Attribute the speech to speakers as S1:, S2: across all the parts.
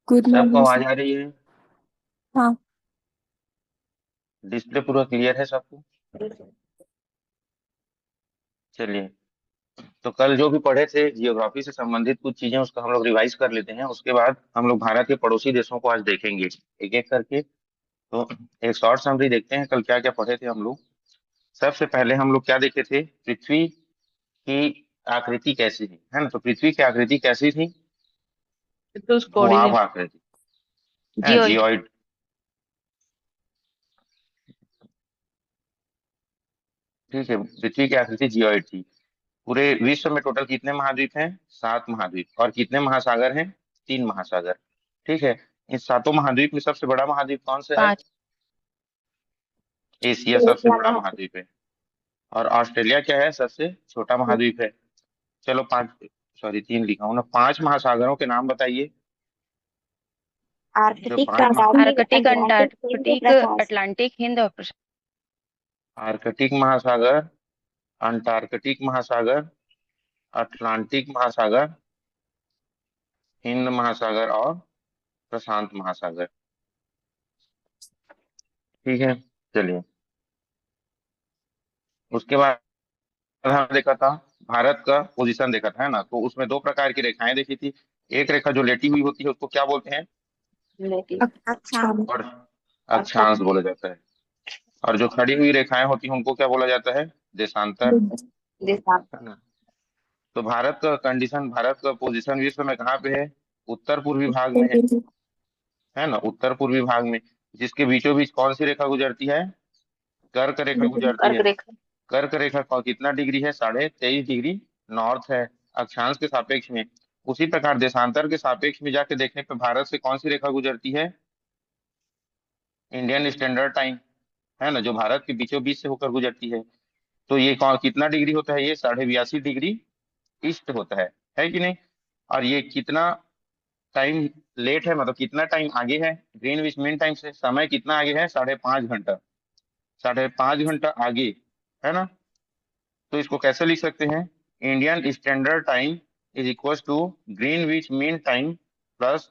S1: Good
S2: सबको
S1: morning
S2: आवाज
S1: sir.
S2: आ रही है?
S1: हाँ।
S2: डिस्प्ले पूरा क्लियर है सबको? चलिए, तो कल जो भी पढ़े थे जियोग्राफी से संबंधित कुछ चीजें, उसका हम लोग रिवाइज कर लेते हैं। उसके बाद हम लोग भारत के पड़ोसी देशों को आज देखेंगे एक एक करके। तो एक शॉर्ट समरी देखते हैं कल क्या क्या पढ़े थे हम लोग। सबसे पहले हम लोग क्या देखे थे? पृथ्वी की आकृति कैसी थी, है ना? तो पृथ्वी की आकृति कैसी थी?
S3: तो कोऑर्डिनेट
S2: धुआं आकृति, है
S3: जियोइड।
S2: जियोइड। ठीक है, पृथ्वी की आकृति जियोइड थी। पूरे विश्व में टोटल कितने महाद्वीप हैं? 7 महाद्वीप। और कितने महासागर हैं? 3 महासागर। ठीक है। इन 7 महाद्वीप में सबसे बड़ा महाद्वीप कौन सा है?
S3: 5।
S2: एशिया सबसे
S1: एशिया
S2: बड़ा
S1: में।
S2: महाद्वीप है। और ऑस्ट्रेलिया क्या है? सबसे छोटा महाद्वीप है। चलो पांच, सॉरी 3 लिखा हूं ना। 5 महासागरों के नाम बताइए। जो
S1: आर्कटिक,
S2: पांच महा
S1: Antarctic,
S3: Arctic,
S1: Atlantic, Hind
S3: Antarctic,
S1: प्रशांत।
S3: अटलांटिक, हिंद और प्रशांत।
S2: आर्कटिक महासागर, अंटार्कटिक महासागर, अटलांटिक महासागर, हिंद महासागर और प्रशांत महासागर। ठीक है। चलिए, उसके बाद हमने देखा था भारत का पोजीशन देखा था, है ना? तो उसमें 2 प्रकार की रेखाएं देखी थी। एक रेखा जो लेटी हुई होती है उसको क्या बोलते हैं?
S1: अच्छा।
S2: और अक्षांश बोला जाता है। और जो खड़ी हुई रेखाएं होती हैं उनको क्या बोला जाता है? देशांतर, है ना? तो भारत का कंडीशन, भारत का पोजीशन विश्व में कहाँ पे है? उत्तर पूर्वी भाग में है ना? उत्तर पूर्वी भाग में। जिसके बीचों बीच कौन सी रेखा गुजरती है? कर्क रेखा गुजरती
S3: कर्क
S2: है।
S3: रेखा।
S2: कर्क रेखा का कितना डिग्री है? 23.5 डिग्री नॉर्थ है, अक्षांश के सापेक्ष में। उसी प्रकार देशांतर के सापेक्ष में जाके देखने पे भारत से कौन सी रेखा गुजरती है? इंडियन स्टैंडर्ड टाइम, है ना? जो भारत के बीचों बीच से होकर गुजरती है। तो ये कौन कितना डिग्री होता है? ये 82.5 डिग्री ईस्ट होता है कि नहीं? और ये कितना टाइम लेट है, मतलब कितना टाइम आगे है ग्रीनविच मीन टाइम से? समय कितना आगे है? 5.5 घंटा। 5.5 घंटा आगे, है ना? तो इसको कैसे लिख सकते हैं? Indian standard time is equal to Greenwich mean time plus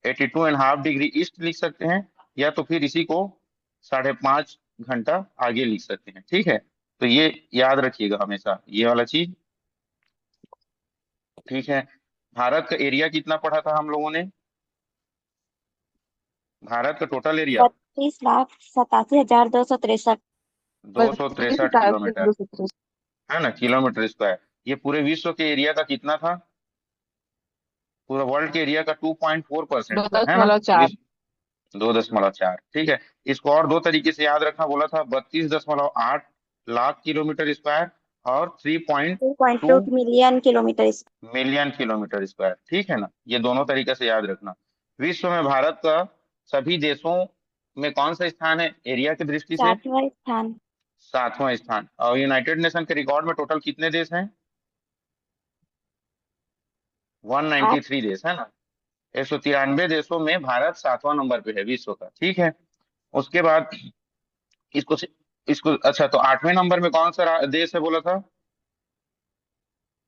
S2: 82.5 degree east लिख सकते हैं। या तो फिर इसी को 5.5 घंटा आगे लिख सकते हैं। ठीक है, तो ये याद रखिएगा हमेशा ये वाला चीज। ठीक है। भारत का एरिया कितना पढ़ा था हम लोगों ने? भारत का टोटल एरिया
S1: 32,87,263।
S2: 263 किलोमीटर, है ना? Kilometre square. ये पूरे विश्व के एरिया का कितना था? पूरा वर्ल्ड के एरिया का 2.4%
S3: दो
S2: था, है ना?
S3: दशमलव चार
S2: विश्व 2.4। ठीक है। इसको और 2 तरीके से याद रखना बोला था। 32.8 लाख किलोमीटर स्क्वायर और 3.2
S1: 2.2 million kilometre.
S2: Million kilometre square. ठीक है ना? ये दोनों तरीके से याद रखना। विश्व में भारत का सभी देशों में कौन सा स्थान है एरिया की दृष्टि से?
S1: 7वां स्थान।
S2: 7वां स्थान। और यूनाइटेड नेशन के रिकॉर्ड में टोटल कितने देश हैं?
S1: 8।
S2: 193 देश, है ना? 193 देशों में भारत 7वां नंबर पे है विश्व का। ठीक है। उसके बाद इसको इसको अच्छा, तो 8वें नंबर में कौन सा देश है बोला था?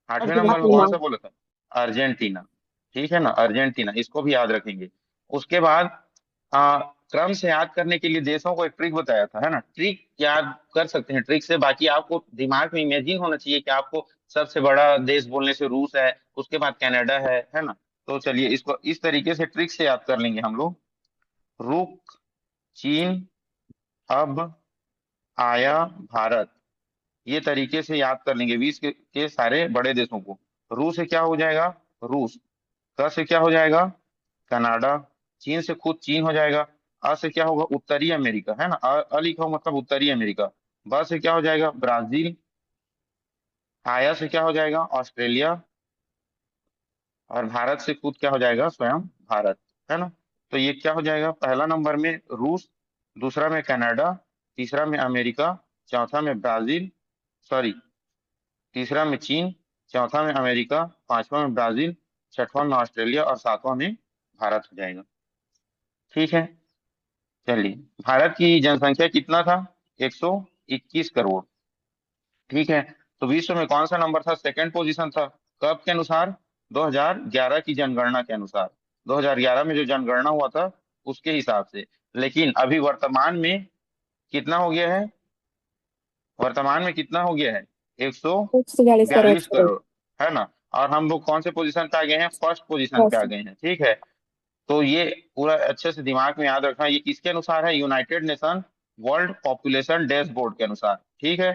S2: 8वें नंबर में कौन
S1: अर्जेंटीना।
S2: सा बोला था? अर्जेंटीना। ठीक है ना? अर्जेंटीना, इसको भी याद रखेंगे। उसके बाद क्रम से याद करने के लिए देशों को एक ट्रिक बताया था, है ना? ट्रिक याद कर सकते हैं ट्रिक से। बाकी आपको दिमाग में इमेजिन होना चाहिए कि आपको सबसे बड़ा देश बोलने से रूस है, उसके बाद कनाडा है ना? तो चलिए इसको इस तरीके से ट्रिक से याद कर लेंगे हम लोग। रुक, चीन, अब, आया, भारत। ये तरीके से याद कर लेंगे विश्व के सारे बड़े देशों को। रूस से क्या हो जाएगा? रूस। क से क्या हो जाएगा? कनाडा। चीन से खुद चीन हो जाएगा। अ से क्या होगा? उत्तरी अमेरिका, है ना? अ लिखा हो मतलब उत्तरी अमेरिका। ब से क्या हो जाएगा? ब्राजील। आया से क्या हो जाएगा? ऑस्ट्रेलिया। और भारत से खुद क्या हो जाएगा? स्वयं भारत, है ना? तो ये क्या हो जाएगा? पहला नंबर में रूस, दूसरा में कनाडा, तीसरा में अमेरिका, चौथा में ब्राजील, सॉरी, तीसरा में चीन, चौथा में अमेरिका, पांचवा में ब्राजील, छठवां में ऑस्ट्रेलिया और सातवां में भारत हो जाएगा। ठीक है। चलिए, भारत की जनसंख्या कितना था? 121 करोड़। ठीक है। तो विश्व में कौन सा नंबर था? सेकंड पोजीशन था। कब के अनुसार? 2011 की जनगणना के अनुसार। 2011 में जो जनगणना हुआ था उसके हिसाब से। लेकिन अभी वर्तमान में कितना हो गया है, वर्तमान में कितना हो गया है,
S1: 142 करोड़।
S2: 142 करोड़, है ना। और हम लोग कौन से पोजीशन पे आ गए हैं, फर्स्ट पोजीशन पे आ
S1: फर्स्ट।
S2: गए हैं, ठीक है। तो ये पूरा अच्छे से दिमाग में याद रखना, ये किसके अनुसार है, United nation world population dashboard के अनुसार, ठीक है।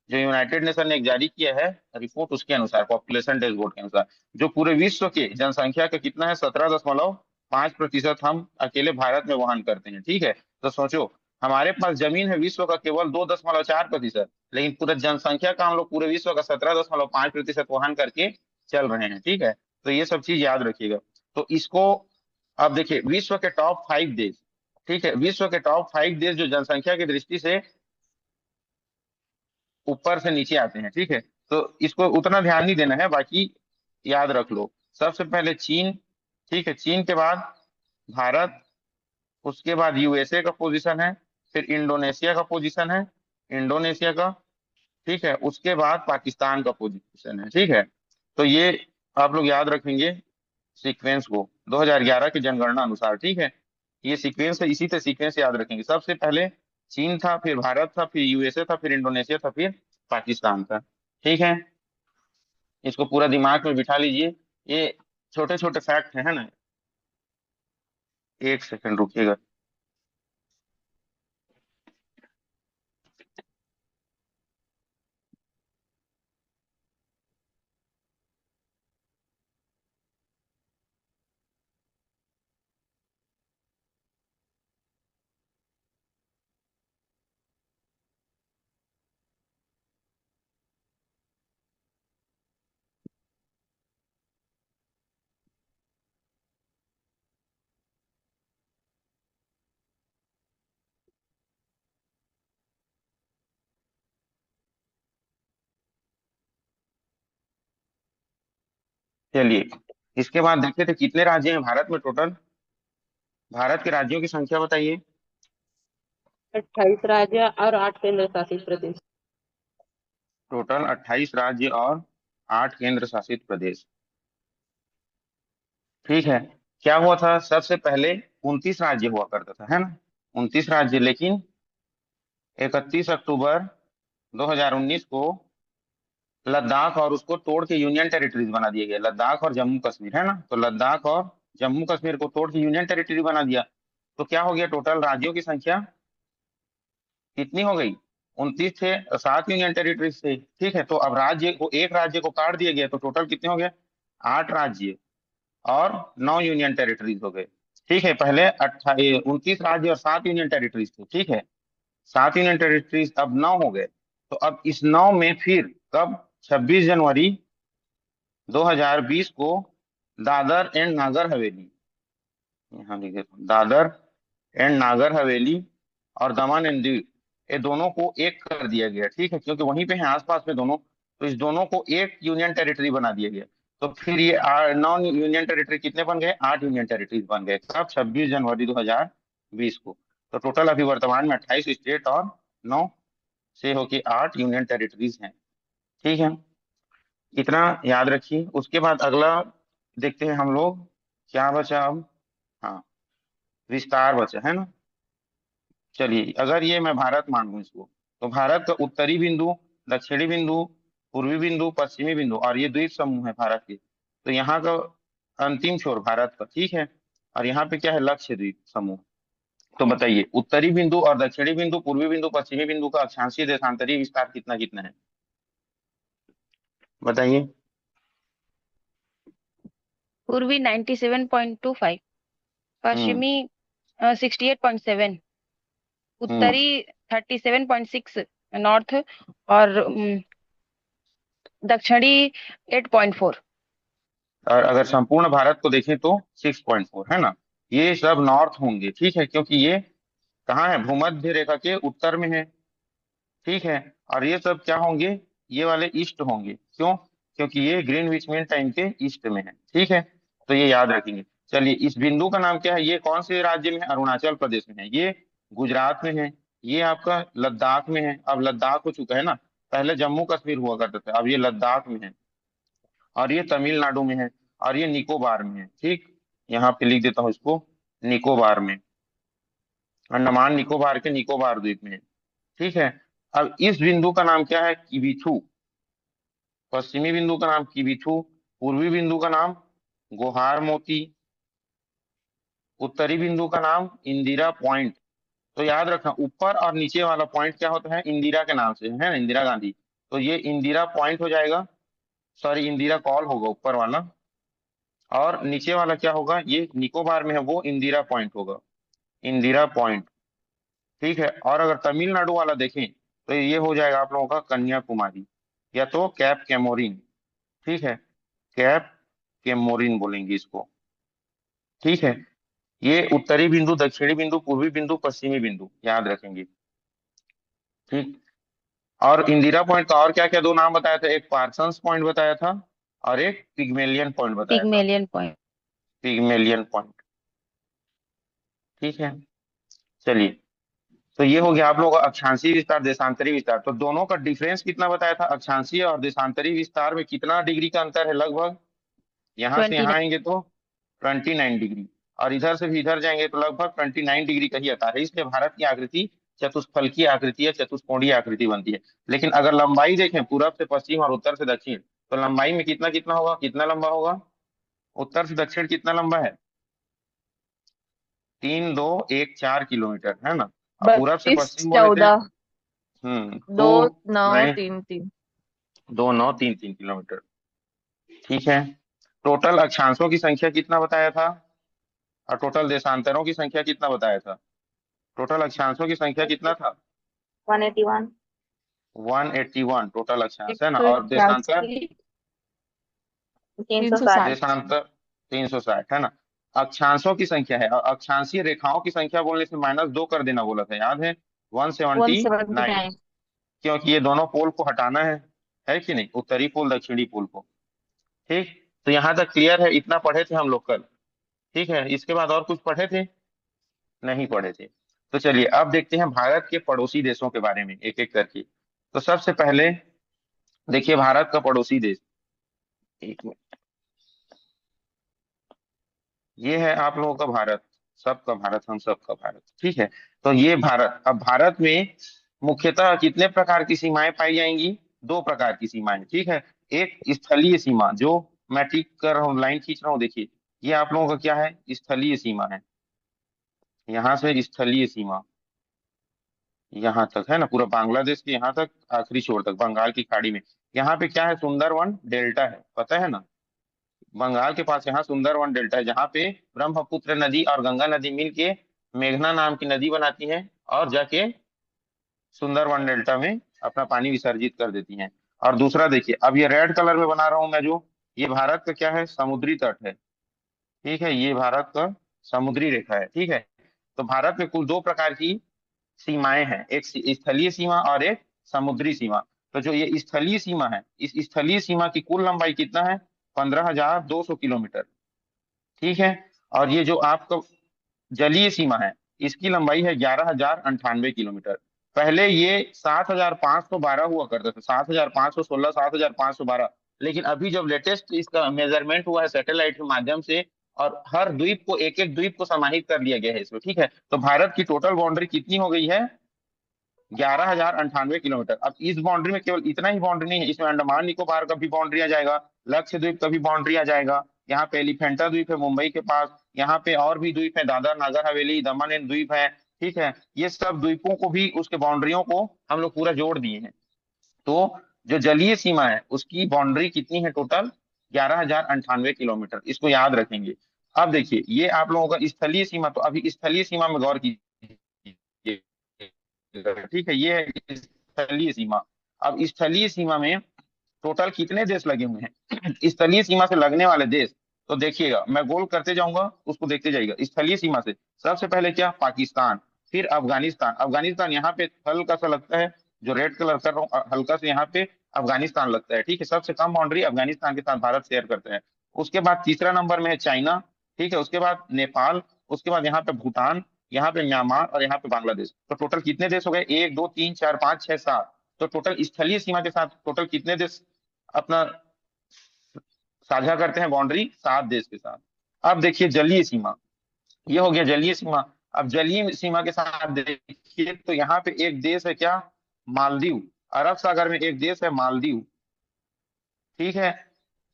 S2: जो यूनाइटेड नेशन ने एक जारी किया है रिपोर्ट, उसके अनुसार, पॉपुलेशन डैशबोर्ड के अनुसार, जो पूरे विश्व के जनसंख्या का कितना है, 17.5% हम अकेले भारत में वहन करते हैं, ठीक है। तो सोचो, हमारे पास जमीन है विश्व का केवल 2.4%, लेकिन पूरा जनसंख्या का हम लोग पूरे विश्व का 17.5% वहन करके चल रहे हैं, ठीक है। तो ये सब चीज याद रखिएगा। तो इसको अब देखिए, विश्व के टॉप 5 देश, ठीक है, विश्व के टॉप 5 देश जो जनसंख्या की दृष्टि से ऊपर से नीचे आते हैं, ठीक है। तो इसको उतना ध्यान नहीं देना है, बाकी याद रख लो। सबसे पहले चीन, ठीक है, चीन के बाद भारत, उसके बाद यूएसए का पोजीशन है, फिर इंडोनेशिया का पोजीशन है, इंडोनेशिया का, ठीक है, उसके बाद पाकिस्तान का पोजीशन है, ठीक है। तो ये आप लोग याद रखेंगे सीक्वेंस को 2011 की जनगणना अनुसार, ठीक है। ये सीक्वेंस है, इसी से सीक्वेंस याद रखेंगे। सबसे पहले चीन था, फिर भारत था, फिर यूएसए था, फिर इंडोनेशिया था, फिर पाकिस्तान था, ठीक है। इसको पूरा दिमाग में बिठा लीजिए। ये छोटे छोटे फैक्ट है ना। एक सेकंड रुकिएगा। चलिए, इसके बाद देखते थे कितने राज्य हैं भारत में टोटल। भारत के राज्यों की संख्या बताइए।
S3: 28 राज्य और 8 केंद्र शासित प्रदेश।
S2: टोटल 28 राज्य और 8 केंद्र शासित प्रदेश, ठीक है। क्या हुआ था, सबसे पहले 29 राज्य हुआ करता था, है ना, 29 राज्य। लेकिन 31 अक्टूबर 2019 को लद्दाख और उसको तोड़ के यूनियन टेरिटरीज बना दिए गए, लद्दाख और जम्मू कश्मीर, है ना। तो लद्दाख और जम्मू कश्मीर को तोड़ के यूनियन टेरिटरी बना दिया। तो क्या हो गया, टोटल राज्यों की संख्या कितनी हो गई, 29 थे और 7 यूनियन टेरिटरीज थे, ठीक है। तो अब राज्य को, एक राज्य को काट दिया गया, तो टोटल कितने हो गए, 8 राज्य और 9 यूनियन टेरिटरीज हो गए, ठीक है। पहले 29 राज्य और 7 यूनियन टेरिटरीज थे, ठीक है। 7 यूनियन टेरिटरीज अब 9 हो गए। तो अब इस 9 में फिर कब, 26 जनवरी 2020 को दादर एंड नागर हवेली, यहाँ लिख देता हूँ, दादर एंड नागर हवेली और दमन एंड दीव, ये दोनों को एक कर दिया गया, ठीक है, क्योंकि वहीं पे हैं आसपास में दोनों। तो इस दोनों को एक यूनियन टेरिटरी बना दिया गया। तो फिर ये 9 यूनियन टेरिटरी कितने बन गए, 8 यूनियन टेरिटरीज बन गए, कब, 26 जनवरी 2020 को। तो टोटल अभी वर्तमान में 28 स्टेट और 9 से होके 8 यूनियन टेरिटरीज हैं, ठीक है। इतना याद रखिए। उसके बाद अगला देखते हैं हम लोग, क्या बचा अब, हाँ, विस्तार बचा, है ना। चलिए, अगर ये मैं भारत मान लूं इसको, तो भारत का उत्तरी बिंदु, दक्षिणी बिंदु, पूर्वी बिंदु, पश्चिमी बिंदु, और ये द्वीप समूह है भारत के। तो यहाँ का अंतिम छोर भारत का, ठीक है। और यहाँ पे क्या है, लक्ष्य द्वीप समूह। तो बताइए, उत्तरी बिंदु और दक्षिणी बिंदु, पूर्वी बिंदु, पश्चिमी बिंदु का अक्षांशीय देशांतरीय विस्तार कितना कितना है, बताइए।
S3: पूर्वी 97.25,
S2: हम्म।
S3: पश्चिमी 68.7,
S2: हम्म।
S3: उत्तरी 37.6, नॉर्थ, और दक्षिणी 8.4।
S2: और अगर संपूर्ण भारत को देखें तो 6.4, है ना। ये सब नॉर्थ होंगे, ठीक है, क्योंकि ये कहाँ है, भूमध्य रेखा के उत्तर में है, ठीक है। और ये सब क्या होंगे, ये वाले ईस्ट होंगे, क्यों, क्योंकि ये ग्रीनविच मीन टाइम के ईस्ट में है, ठीक है। तो ये याद रखेंगे। चलिए, इस बिंदु का नाम क्या है, ये कौन से राज्य में है, अरुणाचल प्रदेश में है, ये गुजरात में है, ये आपका लद्दाख में है, अब लद्दाख हो चुका है ना, पहले जम्मू कश्मीर हुआ करता था, अब ये लद्दाख में है, और ये तमिलनाडु में है, और ये निकोबार में है, ठीक। यहाँ पे लिख देता हूँ इसको, निकोबार में, अंडमान निकोबार के निकोबार द्वीप में, ठीक है। अब इस बिंदु का नाम क्या है? किबिथू। पश्चिमी बिंदु का नाम किबिथू, पूर्वी बिंदु का नाम गोहार मोती, उत्तरी बिंदु का नाम इंदिरा पॉइंट। तो याद रखना, ऊपर और नीचे वाला पॉइंट क्या होता है? इंदिरा के नाम से, है ना, इंदिरा गांधी। तो ये इंदिरा पॉइंट हो जाएगा, सॉरी इंदिरा कॉल होगा ऊपर वाला, और नीचे वाला क्या होगा? ये निकोबार में है वो इंदिरा पॉइंट होगा, इंदिरा पॉइंट, ठीक है। और अगर तमिलनाडु वाला देखें तो ये हो जाएगा आप लोगों का कन्याकुमारी, या तो कैप कैमोरिन, ठीक है, कैप कैमोरिन बोलेंगे इसको, ठीक है। ये उत्तरी बिंदु, दक्षिणी बिंदु, पूर्वी बिंदु, पश्चिमी बिंदु याद रखेंगे, ठीक। और इंदिरा पॉइंट का और क्या क्या दो नाम बताया था? एक पार्सन्स पॉइंट बताया था, और एक पिग्मेलियन पॉइंट बताया था,
S3: पिग्मेलियन पॉइंट।
S2: पिग्मेलियन पॉइंट, ठीक है। चलिए, तो ये हो गया आप लोगों का अक्षांशीय विस्तार, देशांतरी विस्तार। तो दोनों का डिफरेंस कितना बताया था? अक्षांशीय और देशांतरी विस्तार में कितना डिग्री का अंतर है लगभग? यहाँ से
S3: 29।
S2: यहाँ आएंगे तो 29 डिग्री, और इधर से भी इधर जाएंगे तो लगभग 29 डिग्री का ही आता है। इसलिए भारत की आकृति चतुष्फलकीय आकृति या चतुष्कोणीय आकृति बनती है। लेकिन अगर लंबाई देखें पूरब से पश्चिम और उत्तर से दक्षिण, तो लंबाई में कितना कितना होगा, कितना लंबा होगा? उत्तर से दक्षिण कितना लंबा है? 3, 2, 1, 4 किलोमीटर, है ना। और पूरब से
S1: 32,
S2: पश्चिम बोले थे,
S1: 14,
S2: टू
S1: 2, 9,
S2: नहीं,
S1: 3, 3।
S2: 2, 9, 3, 3 किलोमीटर, ठीक है। टोटल अक्षांशों की संख्या कितना बताया था? और टोटल देशांतरों की संख्या कितना बताया था? टोटल अक्षांशों की संख्या कितना था?
S1: 181,
S2: 181 टोटल अक्षांश, है ना। और देशांतर,
S1: 181, 360।
S2: देशांतर 360, है ना। अक्षांशों की संख्या है, और अक्षांशीय रेखाओं की संख्या बोलने से -2 कर देना बोला था, याद है? 179,
S1: 179।
S2: क्योंकि ये दोनों पोल को हटाना है कि नहीं, उत्तरी पोल दक्षिणी पोल को, ठीक। तो यहाँ तक क्लियर है, इतना पढ़े थे हम लोग कल, ठीक है। इसके बाद और कुछ पढ़े थे? नहीं पढ़े थे। तो चलिए अब देखते हैं भारत के पड़ोसी देशों के बारे में एक एक करके। तो सबसे पहले देखिए भारत का पड़ोसी देश, एक मिनट, ये है आप लोगों का भारत, सबका भारत, हम सबका भारत, ठीक है। तो ये भारत, अब भारत में मुख्यतः कितने प्रकार की सीमाएं पाई जाएंगी? 2 प्रकार की सीमाएं, ठीक है। एक स्थलीय सीमा, जो मैं टिक कर रहा हूँ, लाइन खींच रहा हूँ, देखिए ये आप लोगों का क्या है? स्थलीय सीमा है। यहाँ से स्थलीय सीमा यहाँ तक, है ना, पूरा बांग्लादेश के यहाँ तक, आखिरी छोर तक, बंगाल की खाड़ी में। यहाँ पे क्या है? सुंदरवन डेल्टा है, पता है ना। बंगाल के पास यहाँ सुंदरवन डेल्टा है, जहाँ पे ब्रह्मपुत्र नदी और गंगा नदी मिलके मेघना नाम की नदी बनाती हैं, और जाके सुंदरवन डेल्टा में अपना पानी विसर्जित कर देती हैं। और दूसरा देखिए, अब ये रेड कलर में बना रहा हूं मैं जो, ये भारत का क्या है? समुद्री तट है, ठीक है। ये भारत का समुद्री रेखा है, ठीक है। तो भारत में कुल 2 प्रकार की सीमाएं हैं, एक स्थलीय सीमा और एक समुद्री सीमा। तो जो ये स्थलीय सीमा है, इस स्थलीय सीमा की कुल लंबाई कितना है? 15,200 किलोमीटर, ठीक है। और ये जो आपका जलीय सीमा है, इसकी लंबाई है 11,098 किलोमीटर। पहले ये 7,512 हुआ करता था, 7,516, 7,512। लेकिन अभी जब लेटेस्ट इसका मेजरमेंट हुआ है सैटेलाइट के माध्यम से, और हर द्वीप को, एक एक द्वीप को समाहित कर लिया गया है इसमें, ठीक है। तो भारत की टोटल बाउंड्री कितनी हो गई है? 11,098 किलोमीटर। अब इस बाउंड्री में केवल इतना ही बाउंड्री नहीं है, इसमें अंडमान निकोबार का भी बाउंड्री आ जाएगा, लक्षद्वीप का भी बाउंड्री आ जाएगा, यहाँ पे एलिफेंटा द्वीप है मुंबई के पास, यहाँ पे और भी द्वीप है, दादर नागर हवेली, दमन एंड द्वीप है, ठीक है। ये सब द्वीपों को भी, उसके बाउंड्रियों को हम लोग पूरा जोड़ दिए हैं। तो जो जलीय सीमा है उसकी बाउंड्री कितनी है टोटल? 11,098 किलोमीटर, इसको याद रखेंगे। अब देखिए ये आप लोगों का स्थलीय सीमा, तो अभी स्थलीय सीमा में गौर कीजिए, ठीक है। ये है स्थलीय सीमा। अब स्थलीय सीमा में टोटल कितने देश लगे हुए हैं? स्थलीय सीमा से लगने वाले देश, तो देखिएगा मैं गोल करते जाऊंगा, उसको देखते जाइएगा। स्थलीय सीमा से सबसे पहले क्या? पाकिस्तान, फिर अफगानिस्तान। अफगानिस्तान यहाँ पे हल्का सा लगता है, जो रेड कलर कर रहा हूँ, हल्का से यहाँ पे अफगानिस्तान लगता है, ठीक है। सबसे कम बाउंड्री अफगानिस्तान के साथ भारत शेयर करता है। उसके बाद तीसरा नंबर में है चाइना, ठीक है। उसके बाद नेपाल, उसके बाद यहाँ पे भूटान, यहाँ पे म्यांमार, और यहाँ पे बांग्लादेश। तो टोटल कितने देश हो गए? 1, 2, 3, 4, 5, 6, 7। तो टोटल स्थलीय सीमा के साथ टोटल कितने देश अपना साझा करते हैं बाउंड्री? 7 देश के साथ। अब देखिए जलीय सीमा, ये हो गया जलीय सीमा। अब जलीय सीमा के साथ देखिए तो यहाँ पे एक देश है क्या, मालदीव। अरब सागर में एक देश है मालदीव, ठीक है।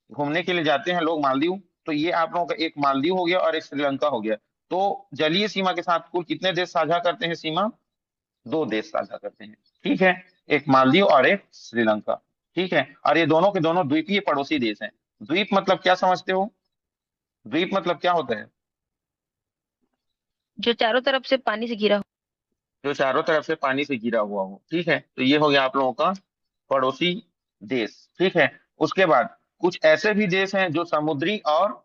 S2: घूमने के लिए जाते हैं लोग मालदीव। तो ये आप लोगों का एक मालदीव हो गया और एक श्रीलंका हो गया। तो जलीय सीमा के साथ कुल कितने देश साझा करते हैं सीमा, दो देश साझा करते हैं, ठीक है। एक मालदीव और एक श्रीलंका, ठीक है। और ये दोनों के दोनों द्वीपीय पड़ोसी देश हैं। द्वीप मतलब क्या समझते हो, द्वीप मतलब क्या होता है,
S3: जो चारों तरफ से पानी से घिरा हो।
S2: जो चारों तरफ से पानी से घिरा हुआ हो, ठीक है। तो ये हो गया आप लोगों का पड़ोसी देश, ठीक है। उसके बाद कुछ ऐसे भी देश हैं जो समुद्री और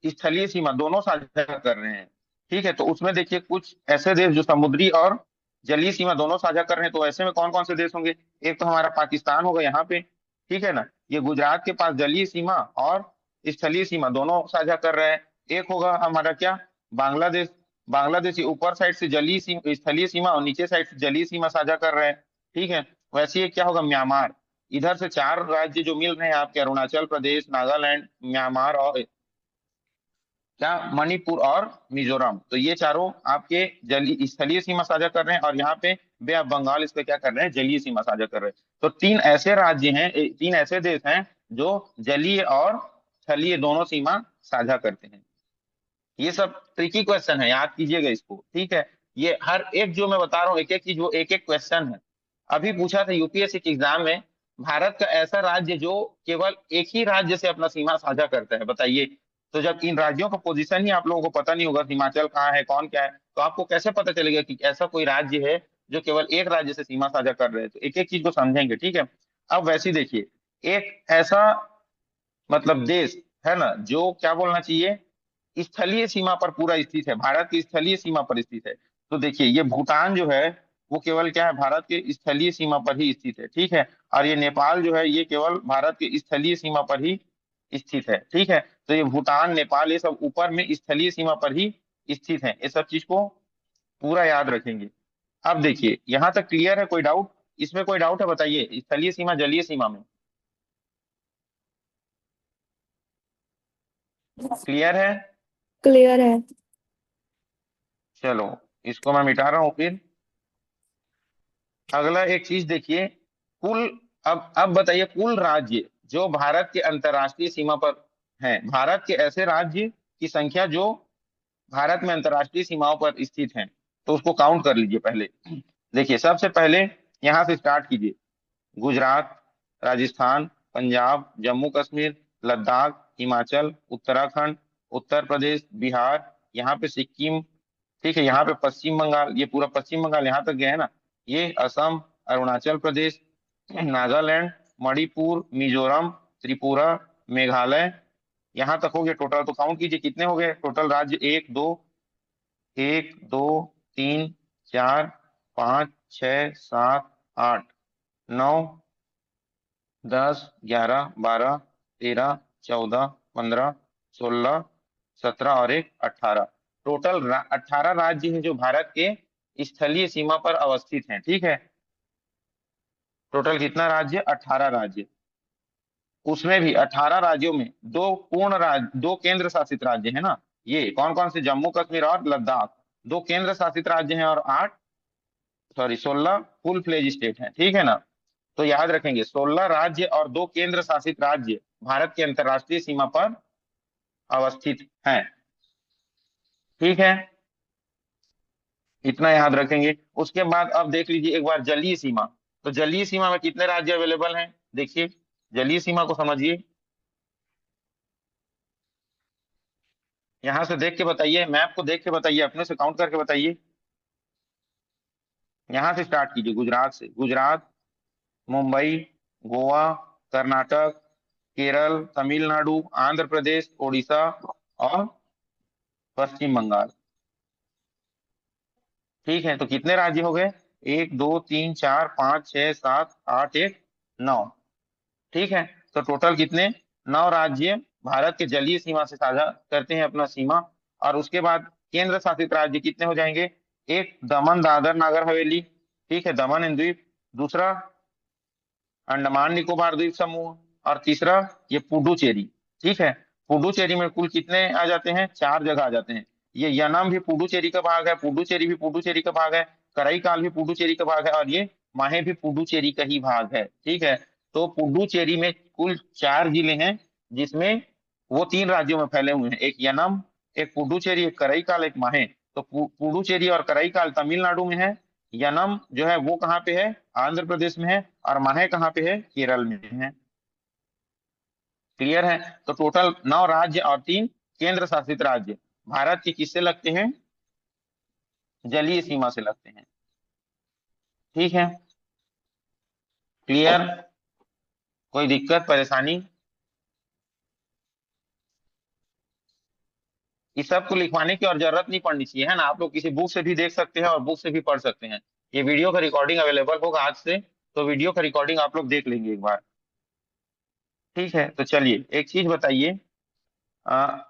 S2: स्थलीय सीमा दोनों साझा कर रहे हैं, ठीक है। तो उसमें देखिए कुछ ऐसे देश जो समुद्री और जलीय सीमा दोनों साझा कर रहे हैं, तो ऐसे में कौन कौन से देश होंगे। एक तो हमारा पाकिस्तान होगा यहाँ पे, ठीक है ना। ये गुजरात के पास जलीय सीमा और स्थलीय सीमा दोनों साझा कर रहे हैं। एक होगा हमारा क्या, बांग्लादेश। बांग्लादेश ये ऊपर साइड से जलीय सीमा, स्थलीय सीमा, और नीचे साइड से जलीय सीमा साझा कर रहे हैं, ठीक है। वैसे ही क्या होगा, म्यांमार। इधर से चार राज्य जो मिल रहे हैं आपके, अरुणाचल प्रदेश, नागालैंड, म्यांमार और क्या, मणिपुर और मिजोरम। तो ये चारों आपके जलीय स्थलीय सीमा साझा कर रहे हैं, और यहाँ पे बे ऑफ बंगाल इस पे क्या कर रहे हैं, जलीय सीमा साझा कर रहे हैं। तो तीन ऐसे राज्य हैं, तीन ऐसे देश हैं जो जलीय और स्थलीय दोनों सीमा साझा करते हैं। ये सब ट्रिकी क्वेश्चन है, याद कीजिएगा इसको, ठीक है। ये हर एक जो मैं बता रहा हूँ एक एक चीज, वो एक एक क्वेश्चन है। अभी पूछा था यूपीएससी के एग्जाम में, भारत का ऐसा राज्य जो केवल एक ही राज्य से अपना सीमा साझा करता है, बताइए। तो जब इन राज्यों का पोजीशन ही आप लोगों को पता नहीं होगा, हिमाचल कहाँ है, कौन क्या है, तो आपको कैसे पता चलेगा कि ऐसा कोई राज्य है जो केवल एक राज्य से सीमा साझा कर रहे हैं। तो एक एक चीज को समझेंगे, ठीक है। अब वैसे ही देखिए, एक ऐसा मतलब देश है ना जो क्या बोलना चाहिए, स्थलीय सीमा पर पूरा स्थित है, भारत की स्थलीय सीमा पर स्थित है। तो देखिए ये भूटान जो है वो केवल क्या है, भारत के स्थलीय सीमा पर ही स्थित है, ठीक है। और ये नेपाल जो है ये केवल भारत के स्थलीय सीमा पर ही स्थित है, ठीक है। तो ये भूटान, नेपाल, ये सब ऊपर में स्थलीय सीमा पर ही स्थित है। ये सब चीज को पूरा याद रखेंगे। अब देखिए यहाँ तक क्लियर है, कोई डाउट, इसमें कोई डाउट है बताइए, स्थलीय सीमा जलीय सीमा में क्लियर है।
S1: क्लियर है।
S2: चलो इसको मैं मिटा रहा हूँ फिर। अगला एक चीज देखिए, कुल, अब बताइए कुल राज्य जो भारत के अंतर्राष्ट्रीय सीमा पर हैं, भारत के ऐसे राज्य की संख्या जो भारत में अंतर्राष्ट्रीय सीमाओं पर स्थित हैं, तो उसको काउंट कर लीजिए पहले। देखिए सबसे पहले यहां से स्टार्ट कीजिए, गुजरात, राजस्थान, पंजाब, जम्मू कश्मीर, लद्दाख, हिमाचल, उत्तराखंड, उत्तर प्रदेश, बिहार, यहाँ पे सिक्किम, ठीक है। यहाँ पे पश्चिम बंगाल, ये पूरा पश्चिम बंगाल यहाँ तक गया है ना, ये असम, अरुणाचल प्रदेश, नागालैंड, मणिपुर, मिजोरम, त्रिपुरा, मेघालय, यहाँ तक हो गया टोटल। तो काउंट कीजिए कितने हो गए टोटल राज्य, एक दो, एक दो, तीन, चार, पाँच, छः, सात, आठ, नौ, 10, 11, 12, 13, 14, 15, 16, 17 और एक 18। टोटल 18 राज्य हैं जो भारत के स्थलीय सीमा पर अवस्थित हैं, ठीक है। टोटल कितना राज्य, 18 राज्य। उसमें भी 18 राज्यों में दो पूर्ण राज्य, दो केंद्र शासित राज्य है ना, ये कौन कौन से, जम्मू कश्मीर और लद्दाख, दो केंद्र शासित राज्य हैं, और 16 फुल फ्लेज स्टेट हैं, ठीक है ना। तो याद रखेंगे 16 राज्य और दो केंद्र शासित राज्य भारत की अंतर्राष्ट्रीय सीमा पर अवस्थित हैं, ठीक है। इतना याद रखेंगे। उसके बाद अब देख लीजिए एक बार जलीय सीमा। तो जलीय सीमा में कितने राज्य अवेलेबल हैं, देखिए जलीय सीमा को समझिए, यहां से देख के बताइए, मैप को देख के बताइए, अपने से काउंट करके बताइए। यहां से स्टार्ट कीजिए, गुजरात से, गुजरात, मुंबई, गोवा, कर्नाटक, केरल, तमिलनाडु, आंध्र प्रदेश, उड़ीसा और पश्चिम बंगाल, ठीक है। तो कितने राज्य हो गए, एक दो तीन चार पाँच छह सात आठ, एक, नौ, ठीक है। तो टोटल कितने, 9 राज्य भारत के जलीय सीमा से साझा करते हैं अपना सीमा। और उसके बाद केंद्र शासित राज्य कितने हो जाएंगे, एक दमन दादर नागर हवेली, ठीक है, दमन एंड द्वीप। दूसरा अंडमान निकोबार द्वीप समूह। और तीसरा ये पुडुचेरी, ठीक है। पुडुचेरी में कुल कितने आ जाते हैं? 4 जगह आ जाते हैं। ये यनम भी पुडुचेरी का भाग है, पुडुचेरी भी पुडुचेरी का भाग है, कराईकाल भी पुडुचेरी का भाग है, और ये माहे भी पुडुचेरी का ही भाग है। ठीक है, तो पुडुचेरी में कुल 4 जिले हैं, जिसमें वो 3 राज्यों में फैले हुए हैं, एक यनम, एक पुडुचेरी, एक कराईकाल, एक माहे। तो पुडुचेरी और कराईकाल तमिलनाडु में है, यनम जो है वो कहाँ पे है? आंध्र प्रदेश में है, और माहे कहाँ पे है? केरल में है। क्लियर है? तो टोटल 9 राज्य और 3 केंद्र शासित राज्य भारत के किससे लगते हैं? जलीय सीमा से लगते हैं। ठीक है, क्लियर? कोई दिक्कत परेशानी? इस सब को लिखवाने की और जरूरत नहीं पड़नी चाहिए, है ना? आप लोग किसी बुक से भी देख सकते हैं और बुक से भी पढ़ सकते हैं। ये वीडियो का रिकॉर्डिंग अवेलेबल होगा आज से, तो वीडियो का रिकॉर्डिंग आप लोग देख लेंगे एक बार। ठीक है, तो चलिए एक चीज बताइए, अ,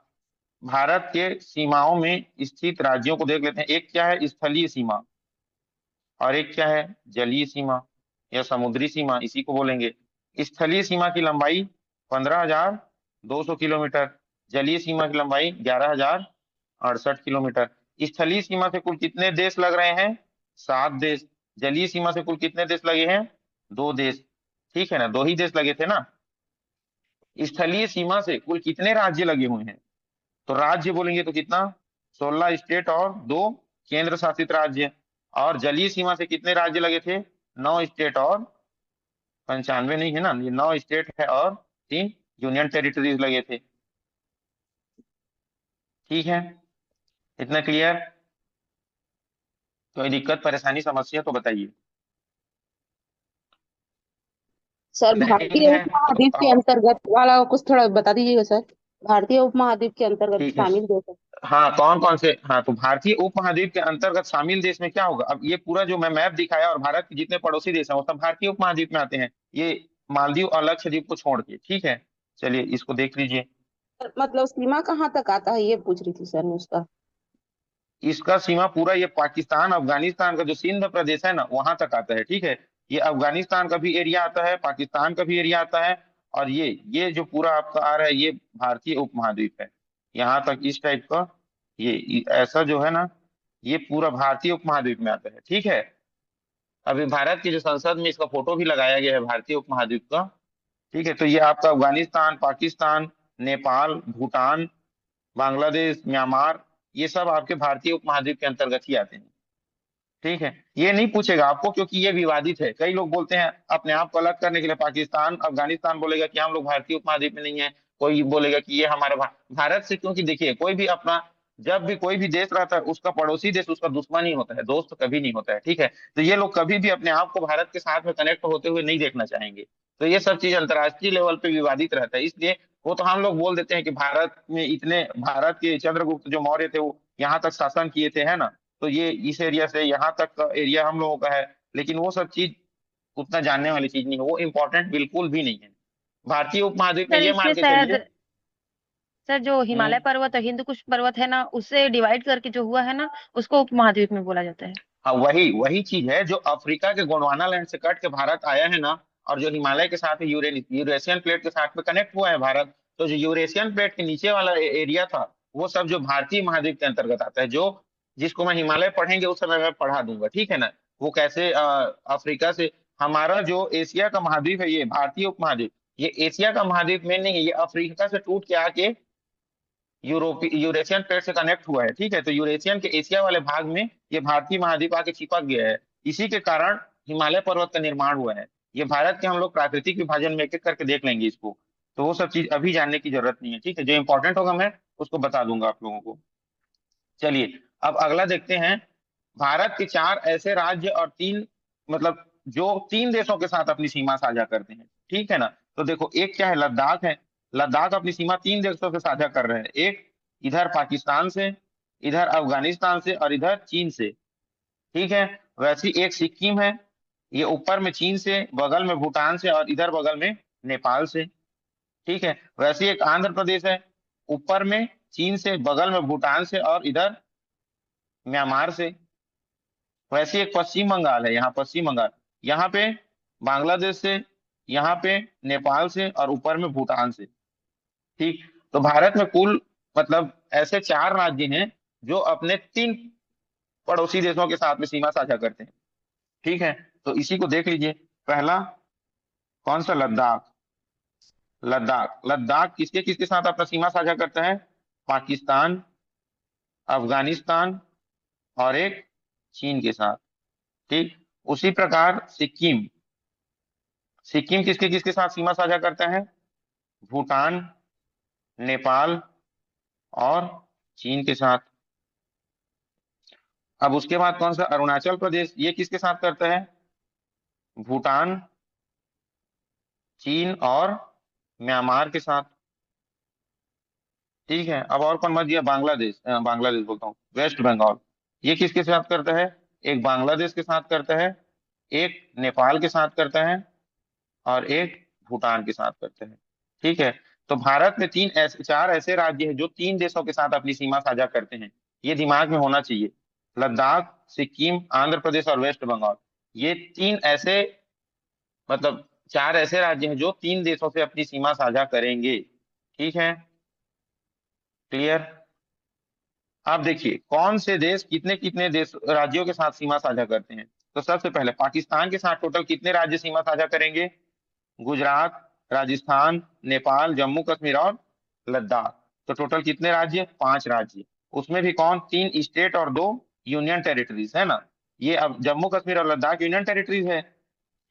S2: भारत के सीमाओं में स्थित राज्यों को देख लेते हैं। एक क्या है? स्थलीय सीमा, और एक क्या है? जलीय सीमा या समुद्री सीमा, इसी को बोलेंगे। स्थलीय सीमा की लंबाई 15,200 किलोमीटर, जलीय सीमा की लंबाई 11,068 किलोमीटर। स्थलीय सीमा से कुल कितने देश लग रहे हैं? 7 देश। जलीय सीमा से कुल कितने देश लगे हैं? 2 देश। ठीक है ना, 2 ही देश लगे थे ना। स्थलीय सीमा से कुल कितने राज्य लगे हुए हैं? तो राज्य बोलेंगे तो कितना? 16 स्टेट और 2 केंद्र शासित राज्य। और जलीय सीमा से कितने राज्य लगे थे? 9 स्टेट और 95 नहीं है ना, ये 9 स्टेट है और 3 यूनियन टेरिटरीज लगे थे। ठीक है, इतना क्लियर? कोई दिक्कत परेशानी समस्या तो बताइए।
S4: सर
S2: नहीं
S4: भारतीय
S2: है
S4: उपमहाद्वीप
S2: तो
S4: के अंतर्गत वाला कुछ थोड़ा बता दीजिएगा सर। भारतीय उपमहाद्वीप के अंतर्गत
S2: ठीक है।
S4: शामिल देश है।
S2: हाँ, कौन कौन से? हाँ, तो भारतीय उपमहाद्वीप के अंतर्गत शामिल देश में क्या होगा? अब ये पूरा जो मैं मैप दिखाया और भारत के जितने पड़ोसी देश हैं वो सब भारतीय उपमहाद्वीप में आते हैं, ये मालदीव और लक्षद्वीप को छोड़ के। ठीक है, चलिए इसको देख लीजिए।
S4: मतलब सीमा कहाँ तक आता है ये पूछ रही थी सर मैं उसका।
S2: इसका सीमा पूरा ये पाकिस्तान अफगानिस्तान का जो सिंध प्रदेश है ना, वहां तक आता है। ठीक है, ये अफगानिस्तान का भी एरिया आता है, पाकिस्तान का भी एरिया आता है, और ये जो पूरा आपका आ रहा है ये भारतीय उपमहाद्वीप है। यहाँ तक इस टाइप का, ये ऐसा जो है ना, ये पूरा भारतीय उपमहाद्वीप में आता है। ठीक है, अभी भारत की जो संसद में इसका फोटो भी लगाया गया है भारतीय उपमहाद्वीप का। ठीक है, तो ये आपका अफगानिस्तान, पाकिस्तान, नेपाल, भूटान, बांग्लादेश, म्यांमार, ये सब आपके भारतीय उपमहाद्वीप के अंतर्गत ही आते हैं। ठीक है, ये नहीं पूछेगा आपको क्योंकि ये विवादित है। कई लोग बोलते हैं अपने आप को अलग करने के लिए, पाकिस्तान अफगानिस्तान बोलेगा कि हम लोग भारतीय उपमहाद्वीप में नहीं है, कोई बोलेगा कि ये हमारा भारत से। क्योंकि देखिए, कोई भी अपना, जब भी कोई भी देश रहता है उसका पड़ोसी देश उसका दुश्मन ही होता है, दोस्त कभी नहीं होता है। ठीक है, तो ये लोग कभी भी अपने आप को भारत के साथ में कनेक्ट होते हुए नहीं देखना चाहेंगे। तो ये सब चीज अंतर्राष्ट्रीय लेवल पे विवादित रहता है, इसलिए वो तो हम लोग बोल देते हैं कि भारत में इतने, भारत के चंद्रगुप्त जो मौर्य थे वो यहाँ तक शासन किए थे, है ना, तो ये इस एरिया से यहाँ तक का एरिया हम लोगों का है। लेकिन वो सब चीज उतना जानने वाली चीज नहीं है, वो इम्पोर्टेंट बिल्कुल भी नहीं है। भारतीय उपमहाद्वीप में
S3: सर
S2: ये
S3: इससे
S2: मान के
S3: शायद,
S2: चलिए।
S3: सर जो
S2: हम्म,
S3: हिमालय पर्वत और हिंदू कुश पर्वत है ना, उससे डिवाइड करके जो हुआ है ना, उसको उपमहाद्वीप में बोला जाता है।
S2: हाँ, वही वही चीज है जो अफ्रीका के गोंडवाना लैंड से कट के भारत आया है ना, और जो हिमालय के साथ यूरेशियन प्लेट के साथ में कनेक्ट हुआ है भारत। तो जो यूरेशियन प्लेट के नीचे वाला एरिया था, वो सब जो भारतीय महाद्वीप के अंतर्गत आता है, जो जिसको मैं हिमालय पढ़ेंगे उस समय मैं पढ़ा दूंगा। ठीक है ना, वो कैसे अफ्रीका से, हमारा जो एशिया का महाद्वीप है ये भारतीय उपमहाद्वीप, ये एशिया का महाद्वीप में नहीं है, ये अफ्रीका से टूट के आके यूरेशियन प्लेट से कनेक्ट हुआ है। ठीक है, तो यूरेशियन के एशिया वाले भाग में ये भारतीय महाद्वीप आके चिपक गया है। इसी के कारण हिमालय पर्वत का निर्माण हुआ है। ये भारत के हम लोग प्राकृतिक विभाजन में एक एक करके देख लेंगे इसको, तो वो सब चीज अभी जानने की जरूरत नहीं है। ठीक है, जो इंपॉर्टेंट होगा मैं उसको बता दूंगा आप लोगों को। चलिए अब अगला देखते हैं। भारत के 4 ऐसे राज्य और 3, मतलब जो 3 देशों के साथ अपनी सीमा साझा करते हैं। ठीक है ना, तो देखो एक क्या है? लद्दाख है। लद्दाख अपनी सीमा 3 देशों से साझा कर रहे हैं, एक इधर पाकिस्तान से, इधर अफगानिस्तान से, और इधर चीन से। ठीक है, वैसी एक सिक्किम है, ये ऊपर में चीन से, बगल में भूटान से, और इधर बगल में नेपाल से। ठीक है, वैसे एक आंध्र प्रदेश है, ऊपर में चीन से, बगल में भूटान से, और इधर म्यांमार से। वैसे एक पश्चिम बंगाल है, यहाँ पश्चिम बंगाल, यहाँ पे बांग्लादेश से, यहाँ पे नेपाल से, और ऊपर में भूटान से। ठीक, तो भारत में कुल मतलब ऐसे 4 राज्य हैं जो अपने 3 पड़ोसी देशों के साथ में सीमा साझा करते हैं। ठीक है, तो इसी को देख लीजिए। पहला कौन सा? लद्दाख। लद्दाख लद्दाख किसके किसके साथ अपना सीमा साझा करता है? पाकिस्तान, अफगानिस्तान और एक चीन के साथ। ठीक, उसी प्रकार सिक्किम। सिक्किम किसके किसके साथ सीमा साझा करता है? भूटान, नेपाल और चीन के साथ। अब उसके बाद कौन सा? अरुणाचल प्रदेश। ये किसके साथ करता है? भूटान, चीन और म्यांमार के साथ। ठीक है, अब और कौन बच गया? बांग्लादेश। बांग्लादेश बोलता हूँ, वेस्ट बंगाल। ये किसके साथ करता है? एक बांग्लादेश के साथ करता है, एक नेपाल के साथ करता है और एक भूटान के साथ करते हैं। ठीक है, तो भारत में 4 ऐसे राज्य हैं जो 3 देशों के साथ अपनी सीमा साझा करते हैं। ये दिमाग में होना चाहिए। लद्दाख, सिक्किम, आंध्र प्रदेश और वेस्ट बंगाल, ये 3 ऐसे मतलब 4 ऐसे राज्य हैं जो 3 देशों से अपनी सीमा साझा करेंगे। ठीक है, क्लियर? आप देखिए कौन से देश कितने कितने देश राज्यों के साथ सीमा साझा करते हैं। तो सबसे पहले पाकिस्तान के साथ टोटल कितने राज्य सीमा साझा करेंगे? गुजरात, राजस्थान, नेपाल, जम्मू कश्मीर और लद्दाख। तो टोटल कितने राज्य? 5 राज्य। उसमें भी कौन? 3 स्टेट और 2 यूनियन टेरिटरीज, है ना। ये अब जम्मू कश्मीर और लद्दाख यूनियन टेरिटरीज है।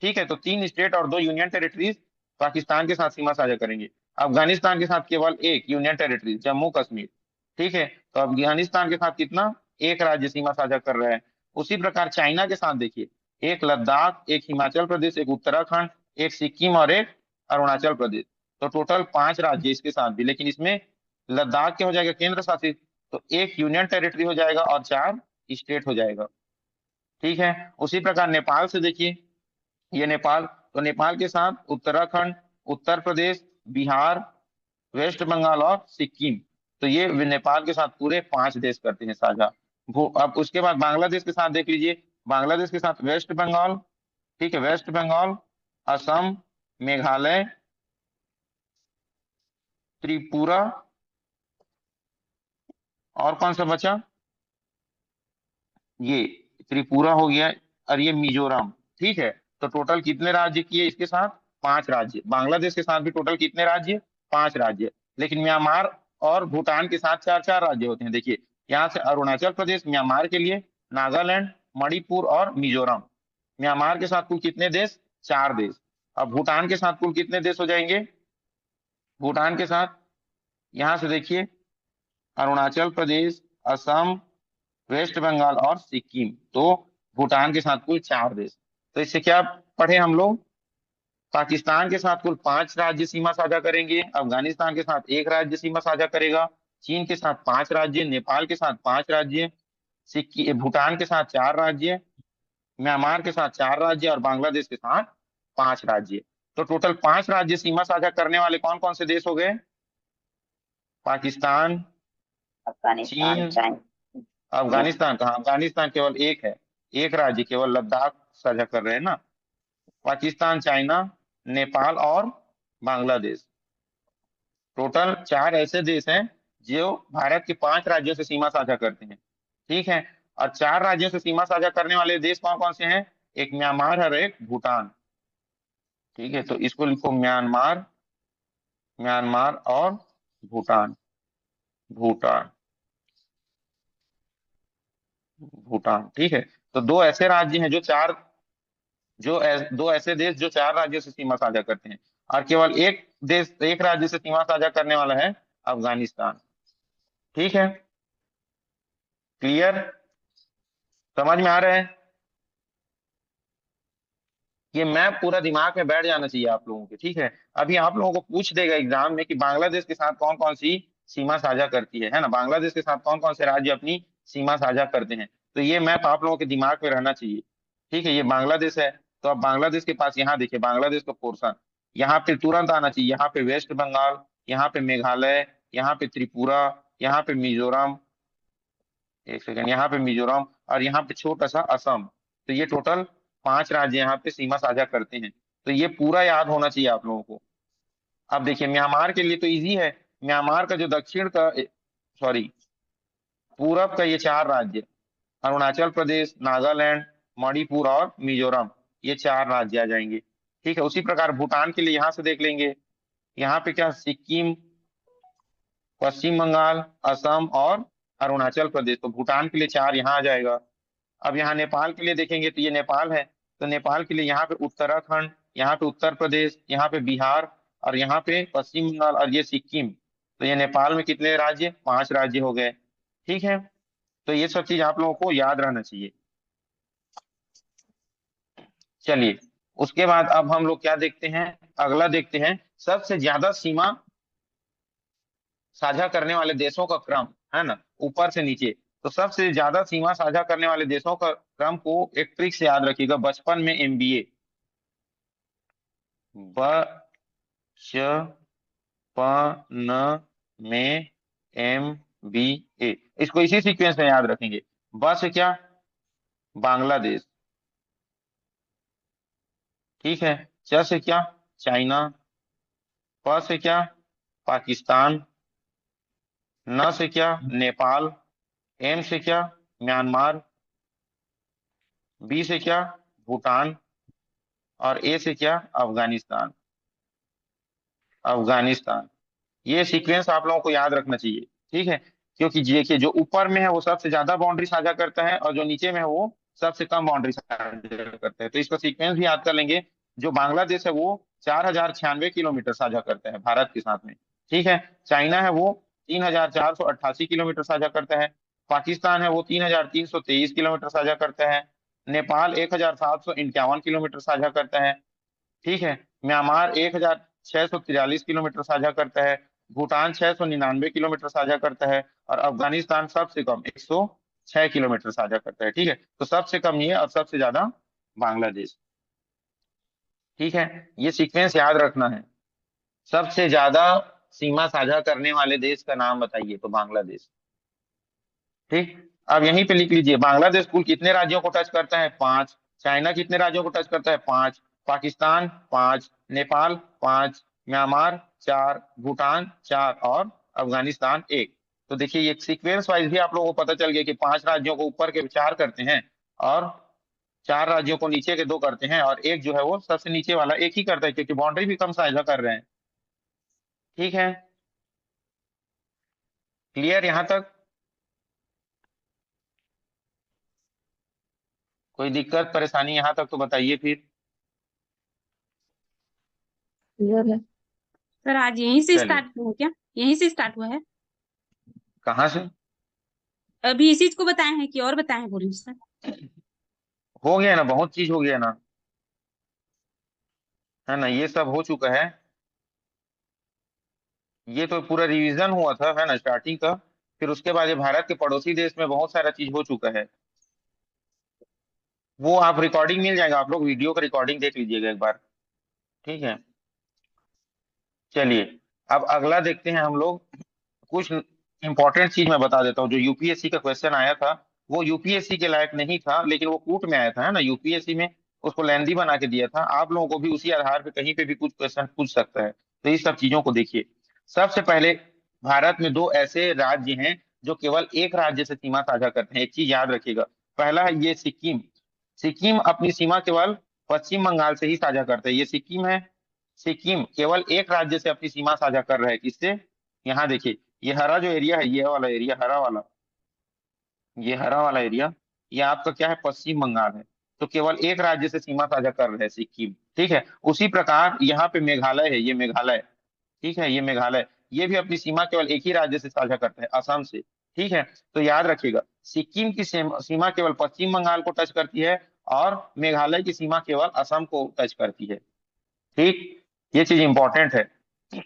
S2: ठीक है, तो 3 स्टेट और 2 यूनियन टेरिटरीज पाकिस्तान के साथ सीमा साझा करेंगे। अफगानिस्तान के साथ केवल एक यूनियन टेरिटरी, जम्मू कश्मीर। ठीक है, तो अफगानिस्तान के साथ कितना? एक राज्य सीमा साझा कर रहा है। उसी प्रकार चाइना के साथ देखिए, एक लद्दाख, एक हिमाचल प्रदेश, एक उत्तराखंड, एक सिक्किम और एक अरुणाचल प्रदेश। तो टोटल 5 राज्य इसके साथ भी, लेकिन इसमें लद्दाख क्या हो जाएगा? केंद्र शासित। तो एक यूनियन टेरिटरी हो जाएगा और 4 स्टेट हो जाएगा। ठीक है, उसी प्रकार नेपाल से देखिए, ये नेपाल, तो नेपाल के साथ उत्तराखंड, उत्तर प्रदेश, बिहार, वेस्ट बंगाल और सिक्किम। तो ये नेपाल के साथ पूरे 5 देश करते हैं साझा। अब उसके बाद बांग्लादेश के साथ देख लीजिए। बांग्लादेश के साथ वेस्ट बंगाल, ठीक है, वेस्ट बंगाल, असम, मेघालय, त्रिपुरा और कौन सा बचा? ये त्रिपुरा हो गया और ये मिजोरम। ठीक है, तो टोटल कितने राज्य किए इसके साथ? 5 राज्य। बांग्लादेश के साथ भी टोटल कितने राज्य? 5 राज्य। लेकिन म्यांमार और भूटान के साथ 4 4 राज्य होते हैं। देखिए यहाँ से अरुणाचल प्रदेश म्यांमार के लिए, नागालैंड, मणिपुर और मिजोरम। म्यांमार के साथ कुल कितने देश? 4 देश। अब भूटान के साथ कुल कितने देश हो जाएंगे? भूटान के साथ यहाँ से देखिए, अरुणाचल प्रदेश, असम, वेस्ट बंगाल और सिक्किम। तो भूटान के साथ कुल 4 देश। तो इससे क्या पढ़े हम लोग? पाकिस्तान के साथ कुल 5 राज्य सीमा साझा करेंगे, अफगानिस्तान के साथ 1 राज्य सीमा साझा करेगा, चीन के साथ 5 राज्य, नेपाल के साथ 5 राज्य, सिक्किम भूटान के साथ 4 राज्य, म्यांमार के साथ 4 राज्य और बांग्लादेश के साथ 5 राज्य। तो टोटल 5 राज्य सीमा साझा करने वाले कौन कौन से देश हो गए? पाकिस्तान,
S1: अफगानिस्तान,
S2: चीन,
S1: चाइना।
S2: अफगानिस्तान कहाँ? अफगानिस्तान केवल एक है, एक राज्य केवल लद्दाख साझा कर रहे हैं ना। पाकिस्तान, चाइना, नेपाल और बांग्लादेश। टोटल 4 ऐसे देश हैं जो भारत के 5 राज्यों से सीमा साझा करते हैं। ठीक है, और 4 राज्यों से सीमा साझा करने वाले देश कौन कौन से हैं? एक म्यांमार और एक भूटान। ठीक है, तो इसको लिखो म्यांमार, म्यांमार और भूटान। भूटान, भूटान। ठीक है, तो 2 ऐसे राज्य हैं जो 4 2 ऐसे देश जो 4 राज्यों से सीमा साझा करते हैं। और केवल एक देश, एक राज्य से सीमा साझा करने वाला है अफगानिस्तान। ठीक है, क्लियर? समझ में आ रहा है? ये मैप पूरा दिमाग में बैठ जाना चाहिए आप लोगों के। ठीक है, अभी आप लोगों को पूछ देगा एग्जाम में कि बांग्लादेश के साथ कौन कौन सी सीमा साझा करती है ना, बांग्लादेश के साथ कौन कौन से राज्य अपनी सीमा साझा करते हैं। तो ये मैप आप लोगों के दिमाग में रहना चाहिए। ठीक है, ये बांग्लादेश है, तो अब बांग्लादेश के पास यहाँ देखिए बांग्लादेश का पोर्शन यहाँ पे तुरंत आना चाहिए। यहाँ पे वेस्ट बंगाल, यहाँ पे मेघालय, यहाँ पे त्रिपुरा, यहाँ पे मिजोरम, एक सेकंड, यहाँ पे मिजोरम और यहाँ पे छोटा सा असम। तो ये टोटल 5 राज्य यहाँ पे सीमा साझा करते हैं। तो ये पूरा याद होना चाहिए आप लोगों को। अब देखिए म्यांमार के लिए तो इजी है, म्यांमार का जो दक्षिण का, सॉरी, पूरब का ये 4 राज्य, अरुणाचल प्रदेश, नागालैंड, मणिपुर और मिजोरम, ये 4 राज्य आ जाएंगे। ठीक है, उसी प्रकार भूटान के लिए यहाँ से देख लेंगे, यहाँ पे क्या, सिक्किम, पश्चिम बंगाल, असम और अरुणाचल प्रदेश, तो भूटान के लिए 4 यहाँ आ जाएगा। अब यहाँ नेपाल के लिए देखेंगे तो ये नेपाल है, तो नेपाल के लिए यहाँ पे उत्तराखंड, यहाँ पे उत्तर प्रदेश, यहाँ पे बिहार और यहाँ पे पश्चिम बंगाल और ये सिक्किम। तो ये नेपाल में कितने राज्य, 5 राज्य हो गए। ठीक है, तो ये सब चीज आप लोगों को याद रहना चाहिए। चलिए, उसके बाद अब हम लोग क्या देखते हैं, अगला देखते हैं सबसे ज्यादा सीमा साझा करने वाले देशों का क्रम, है ना, ऊपर से नीचे। तो सबसे ज्यादा सीमा साझा करने वाले देशों का क्रम को एक ट्रिक से याद रखिएगा, बचपन में एमबीए, बचपन में एमबीए, इसको इसी सीक्वेंस में याद रखेंगे। ब से क्या, बांग्लादेश, ठीक है, च से क्या, चाइना, प से क्या, पाकिस्तान, न से क्या, नेपाल, एम से क्या, म्यांमार, बी से क्या, भूटान और ए से क्या, अफगानिस्तान। अफगानिस्तान, ये सीक्वेंस आप लोगों को याद रखना चाहिए। ठीक है, क्योंकि देखिए जो ऊपर में है वो सबसे ज्यादा बाउंड्री साझा करता है और जो नीचे में है वो सबसे कम बाउंड्री साझा करता है। तो इसका सीक्वेंस भी याद कर लेंगे। जो बांग्लादेश है वो 4096 किलोमीटर साझा करता है भारत के साथ में। ठीक है, चाइना है वो 3488 किलोमीटर साझा करता है। पाकिस्तान है वो 3323 किलोमीटर साझा करता है। नेपाल 1751 किलोमीटर साझा करता है। ठीक है, म्यांमार 1643 किलोमीटर साझा करता है। भूटान 699 किलोमीटर साझा करता है और अफगानिस्तान सबसे कम 106 किलोमीटर साझा करता है। ठीक है, तो सबसे कम ये और सबसे ज्यादा बांग्लादेश। ठीक है, ये सीक्वेंस याद रखना है। सबसे ज्यादा सीमा साझा करने वाले देश का नाम बताइए, तो बांग्लादेश। ठीक, अब यहीं पे लिख लीजिए, बांग्लादेश कुल कितने राज्यों को टच करता है, 5। चाइना कितने राज्यों को टच करता है, 5। पाकिस्तान 5, नेपाल 5, म्यांमार 4, भूटान 4 और अफगानिस्तान 1। तो देखिए ये सीक्वेंस वाइज भी आप लोगों को पता चल गया कि 5 राज्यों को ऊपर के 4 करते हैं और 4 राज्यों को नीचे के 2 करते हैं और एक जो है वो सबसे नीचे वाला एक ही करता है, क्योंकि बाउंड्री भी कम साझा कर रहे हैं। ठीक है, क्लियर यहाँ तक? कोई दिक्कत परेशानी यहाँ तक तो बताइए फिर।
S4: क्लियर है।
S5: सर आज यहीं से
S2: चलिए,
S5: स्टार्ट हुआ क्या? यहीं से स्टार्ट हुआ है?
S2: कहाँ से?
S5: अभी इसी को बताए हैं कि और बताए हैं, बोलिए सर।
S2: हो गया ना, बहुत चीज हो गया ना, है ना, ये सब हो चुका है। ये तो पूरा रिवीजन हुआ था, है ना, स्टार्टिंग का। फिर उसके बाद ये भारत के पड़ोसी देश में बहुत सारा चीज हो चुका है। वो आप रिकॉर्डिंग मिल जाएगा, आप लोग वीडियो का रिकॉर्डिंग देख लीजिएगा एक बार। ठीक है, चलिए, अब अगला देखते हैं हम लोग। कुछ इंपॉर्टेंट चीज मैं बता देता हूँ। जो यूपीएससी का क्वेश्चन आया था वो यूपीएससी के लायक नहीं था, लेकिन वो कूट में आया था, है ना, यूपीएससी में उसको लेंदी बना के दिया था। आप लोगों को भी उसी आधार पे कहीं पे भी कुछ क्वेश्चन पूछ सकता है। तो इस सब चीजों को देखिए। सबसे पहले, भारत में 2 ऐसे राज्य हैं जो केवल एक राज्य से सीमा साझा करते हैं। एक चीज याद रखिएगा, पहला है ये सिक्किम। सिक्किम अपनी सीमा केवल पश्चिम बंगाल से ही साझा करता है। ये सिक्किम है, सिक्किम केवल एक राज्य से अपनी सीमा साझा कर रहा है। किससे? यहाँ देखिए, ये हरा जो एरिया है, ये वाला एरिया हरा वाला, ये हरा वाला एरिया, ये आपका क्या है, पश्चिम बंगाल है। तो केवल एक राज्य से सीमा साझा कर रहे हैं, सिक्किम। ठीक है, उसी प्रकार यहाँ पे मेघालय है, ये मेघालय, ठीक है, ये मेघालय, ये भी अपनी सीमा केवल एक ही राज्य से साझा करता है, असम से। ठीक है, तो याद रखिएगा, सिक्किम की सीमा केवल पश्चिम बंगाल को टच करती है और मेघालय की सीमा केवल असम को टच करती है। ठीक, ये चीज इंपॉर्टेंट है,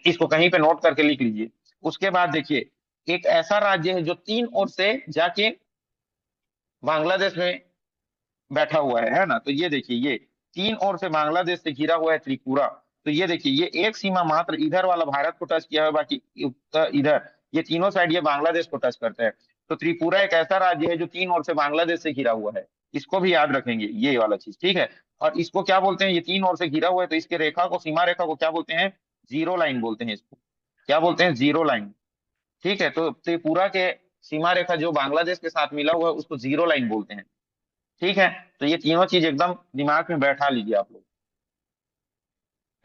S2: इसको कहीं पे नोट करके लिख लीजिए। उसके बाद देखिए, एक ऐसा राज्य है जो 3 ओर से जाके बांग्लादेश में बैठा हुआ है ना। तो ये देखिए, ये 3 ओर से बांग्लादेश से घिरा हुआ है, त्रिपुरा। तो ये देखिए, ये एक सीमा मात्र इधर वाला भारत को टच किया है, बाकी इधर ये तीनों साइड ये बांग्लादेश को टच करता है। तो त्रिपुरा एक ऐसा राज्य है जो 3 ओर से बांग्लादेश से घिरा हुआ है। इसको भी याद रखेंगे, ये वाला चीज। ठीक है, और इसको क्या बोलते हैं, ये 3 ओर से घिरा हुआ है तो इसके रेखा को, सीमा रेखा को क्या बोलते हैं, जीरो लाइन बोलते हैं इसको। क्या बोलते हैं, जीरो लाइन। ठीक है, तो त्रिपुरा के सीमा रेखा जो बांग्लादेश के साथ मिला हुआ है उसको जीरो लाइन बोलते हैं। ठीक है, तो ये तीनों चीज एकदम दिमाग में बैठा लीजिए आप लोग।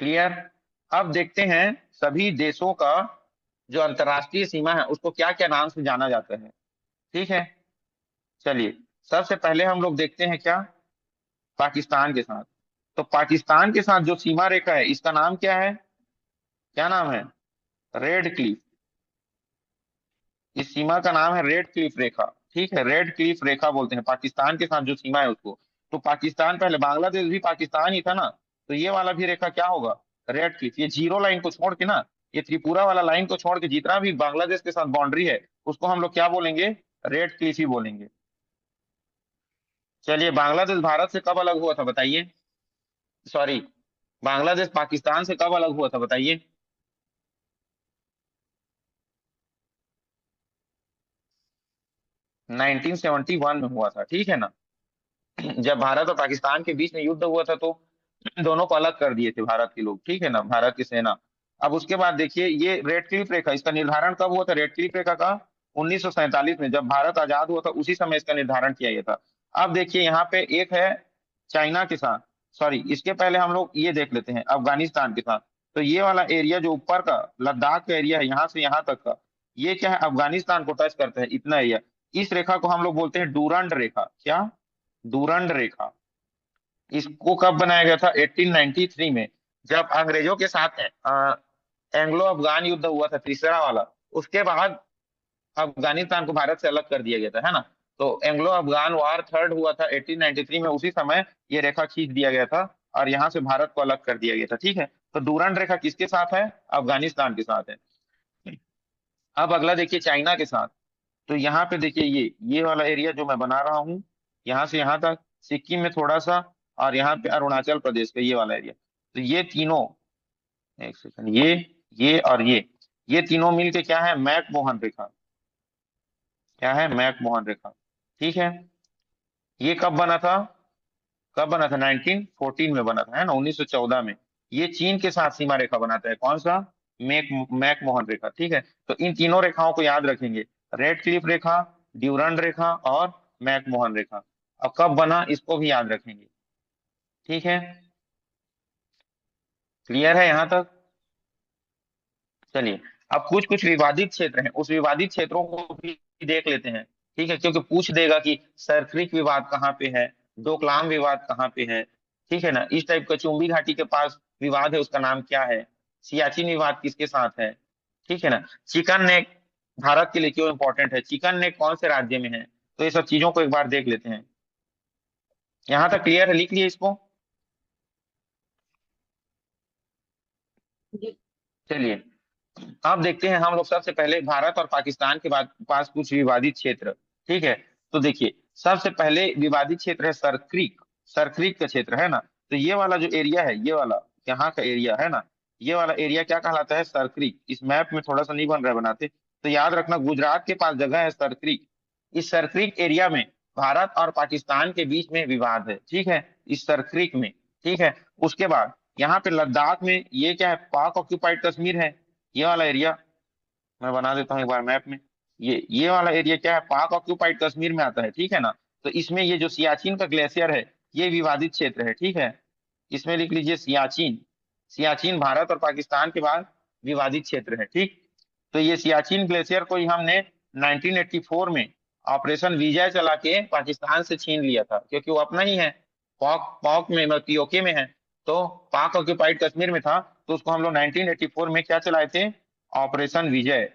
S2: क्लियर। अब देखते हैं सभी देशों का जो अंतरराष्ट्रीय सीमा है उसको क्या क्या नाम से जाना जाता है। ठीक है, चलिए सबसे पहले हम लोग देखते हैं क्या, पाकिस्तान के साथ। तो पाकिस्तान के साथ जो सीमा रेखा है इसका नाम क्या है, क्या नाम है, रेड क्लिफ। इस सीमा का नाम है रेड क्लिफ रेखा। ठीक है, रेड क्लिफ रेखा बोलते हैं पाकिस्तान के साथ जो सीमा है उसको। तो पाकिस्तान, पहले बांग्लादेश भी पाकिस्तान ही था ना, तो ये वाला भी रेखा क्या होगा, रेड क्लिफ। ये जीरो लाइन को छोड़ के ना, ये त्रिपुरा वाला लाइन को छोड़ के जितना भी बांग्लादेश के साथ बाउंड्री है उसको हम लोग क्या बोलेंगे, रेड क्लिफ ही बोलेंगे। चलिए, बांग्लादेश भारत से कब अलग हुआ था बताइए, सॉरी, बांग्लादेश पाकिस्तान से कब अलग हुआ था बताइए। 1971 में हुआ था। ठीक है ना, जब भारत और पाकिस्तान के बीच में युद्ध हुआ था तो दोनों को अलग कर दिए थे भारत के लोग। ठीक है ना, भारत की सेना। अब उसके बाद देखिए ये रेड क्लिफ रेखा, इसका निर्धारण कब हुआ था, रेड क्लिफ रेखा का 1947 में, जब भारत आजाद हुआ था उसी समय इसका निर्धारण किया गया था। अब देखिए यहाँ पे एक है चाइना के साथ, सॉरी इसके पहले हम लोग ये देख लेते हैं अफगानिस्तान के साथ। तो ये वाला एरिया जो ऊपर का लद्दाख का एरिया है यहाँ से यहाँ तक का, ये क्या है, अफगानिस्तान को टच करता है इतना एरिया। इस रेखा को हम लोग बोलते हैं डूरंड रेखा। क्या, डूरंड रेखा। इसको कब बनाया गया था, 1893 में, जब अंग्रेजों के साथ एंग्लो अफगान युद्ध हुआ था तीसरा वाला। उसके बाद अफगानिस्तान को भारत से अलग कर दिया गया था, है ना। तो एंग्लो अफगान वार थर्ड हुआ था 1893 में, उसी समय ये रेखा खींच दिया गया था और यहाँ से भारत को अलग कर दिया गया था। ठीक है, तो डूरंड रेखा किसके साथ है, अफगानिस्तान के साथ है। अब अगला देखिए चाइना के साथ। तो यहाँ पे देखिए ये वाला एरिया जो मैं बना रहा हूँ, यहाँ से यहाँ तक सिक्किम में थोड़ा सा, और यहाँ पे अरुणाचल प्रदेश का ये वाला एरिया। तो ये तीनों, एक सेकंड, ये और ये तीनों मिलके क्या है, मैकमोहन रेखा। क्या है, मैकमोहन रेखा। ठीक है, ये कब बना था, कब बना था, 1914 में बना था, है ना, 1914 में। ये चीन के साथ सीमा रेखा बनाता है, कौन सा, मैकमोहन रेखा। ठीक है, तो इन तीनों रेखाओं को याद रखेंगे, रेड क्लिफ रेखा, ड्यूरंड रेखा और मैकमोहन रेखा। अब कब बना इसको भी याद रखेंगे। ठीक है, क्लियर है यहाँ तक। चलिए, अब कुछ कुछ विवादित क्षेत्र हैं, उस विवादित क्षेत्रों को भी देख लेते हैं। ठीक है, क्योंकि पूछ देगा कि सरक्रिक विवाद कहाँ पे है, डोकलाम विवाद कहाँ पे है। ठीक है ना, इस टाइप का चुंबी घाटी के पास विवाद है, उसका नाम क्या है, सियाचिन विवाद किसके साथ है। ठीक है ना, चिकन नेक भारत के लिए क्यों इंपॉर्टेंट है, चिकन नेक कौन से राज्य में है, तो ये सब चीजों को एक बार देख लेते हैं। यहाँ तक क्लियर है, लिख लिए इसको।
S4: जी।
S2: चलिए, अब देखते हैं हम लोग सबसे पहले भारत और पाकिस्तान के बाद पास कुछ विवादित क्षेत्र। ठीक है, तो देखिए सबसे पहले विवादित क्षेत्र है सरक्रीक, सरक्रीक का क्षेत्र है ना। तो ये वाला जो एरिया है, ये वाला यहाँ का एरिया है ना, ये वाला एरिया क्या कहलाता है, सरक्रीक। इस मैप में थोड़ा सा नहीं बन रहा है बनाते, तो याद रखना गुजरात के पास जगह है सरक्रीक। इस सरक्रीक एरिया में भारत और पाकिस्तान के बीच में विवाद है। ठीक है, इस सरक्रीक में। ठीक है, उसके बाद यहाँ पे लद्दाख में ये क्या है, पाक ऑक्यूपाइड कश्मीर है, ये वाला एरिया। मैं बना देता हूँ एक बार मैप में, ये वाला एरिया क्या है, पाक ऑक्यूपाइड कश्मीर में आता है। ठीक है ना, तो इसमें ये जो सियाचिन का ग्लेशियर है ये विवादित क्षेत्र है। ठीक है, इसमें लिख लीजिए सियाचिन। सियाचिन भारत और पाकिस्तान के बाद विवादित क्षेत्र है। ठीक, तो ये सियाचिन ग्लेशियर को ही हमने 1984 में ऑपरेशन विजय चला के पाकिस्तान से छीन लिया था, क्योंकि वो अपना ही है, पॉक पॉक में, मतलब पीओके में है, तो पाक ऑक्यूपाइड कश्मीर में था। तो उसको हम लोग 1984 में क्या चलाए थे, ऑपरेशन विजय।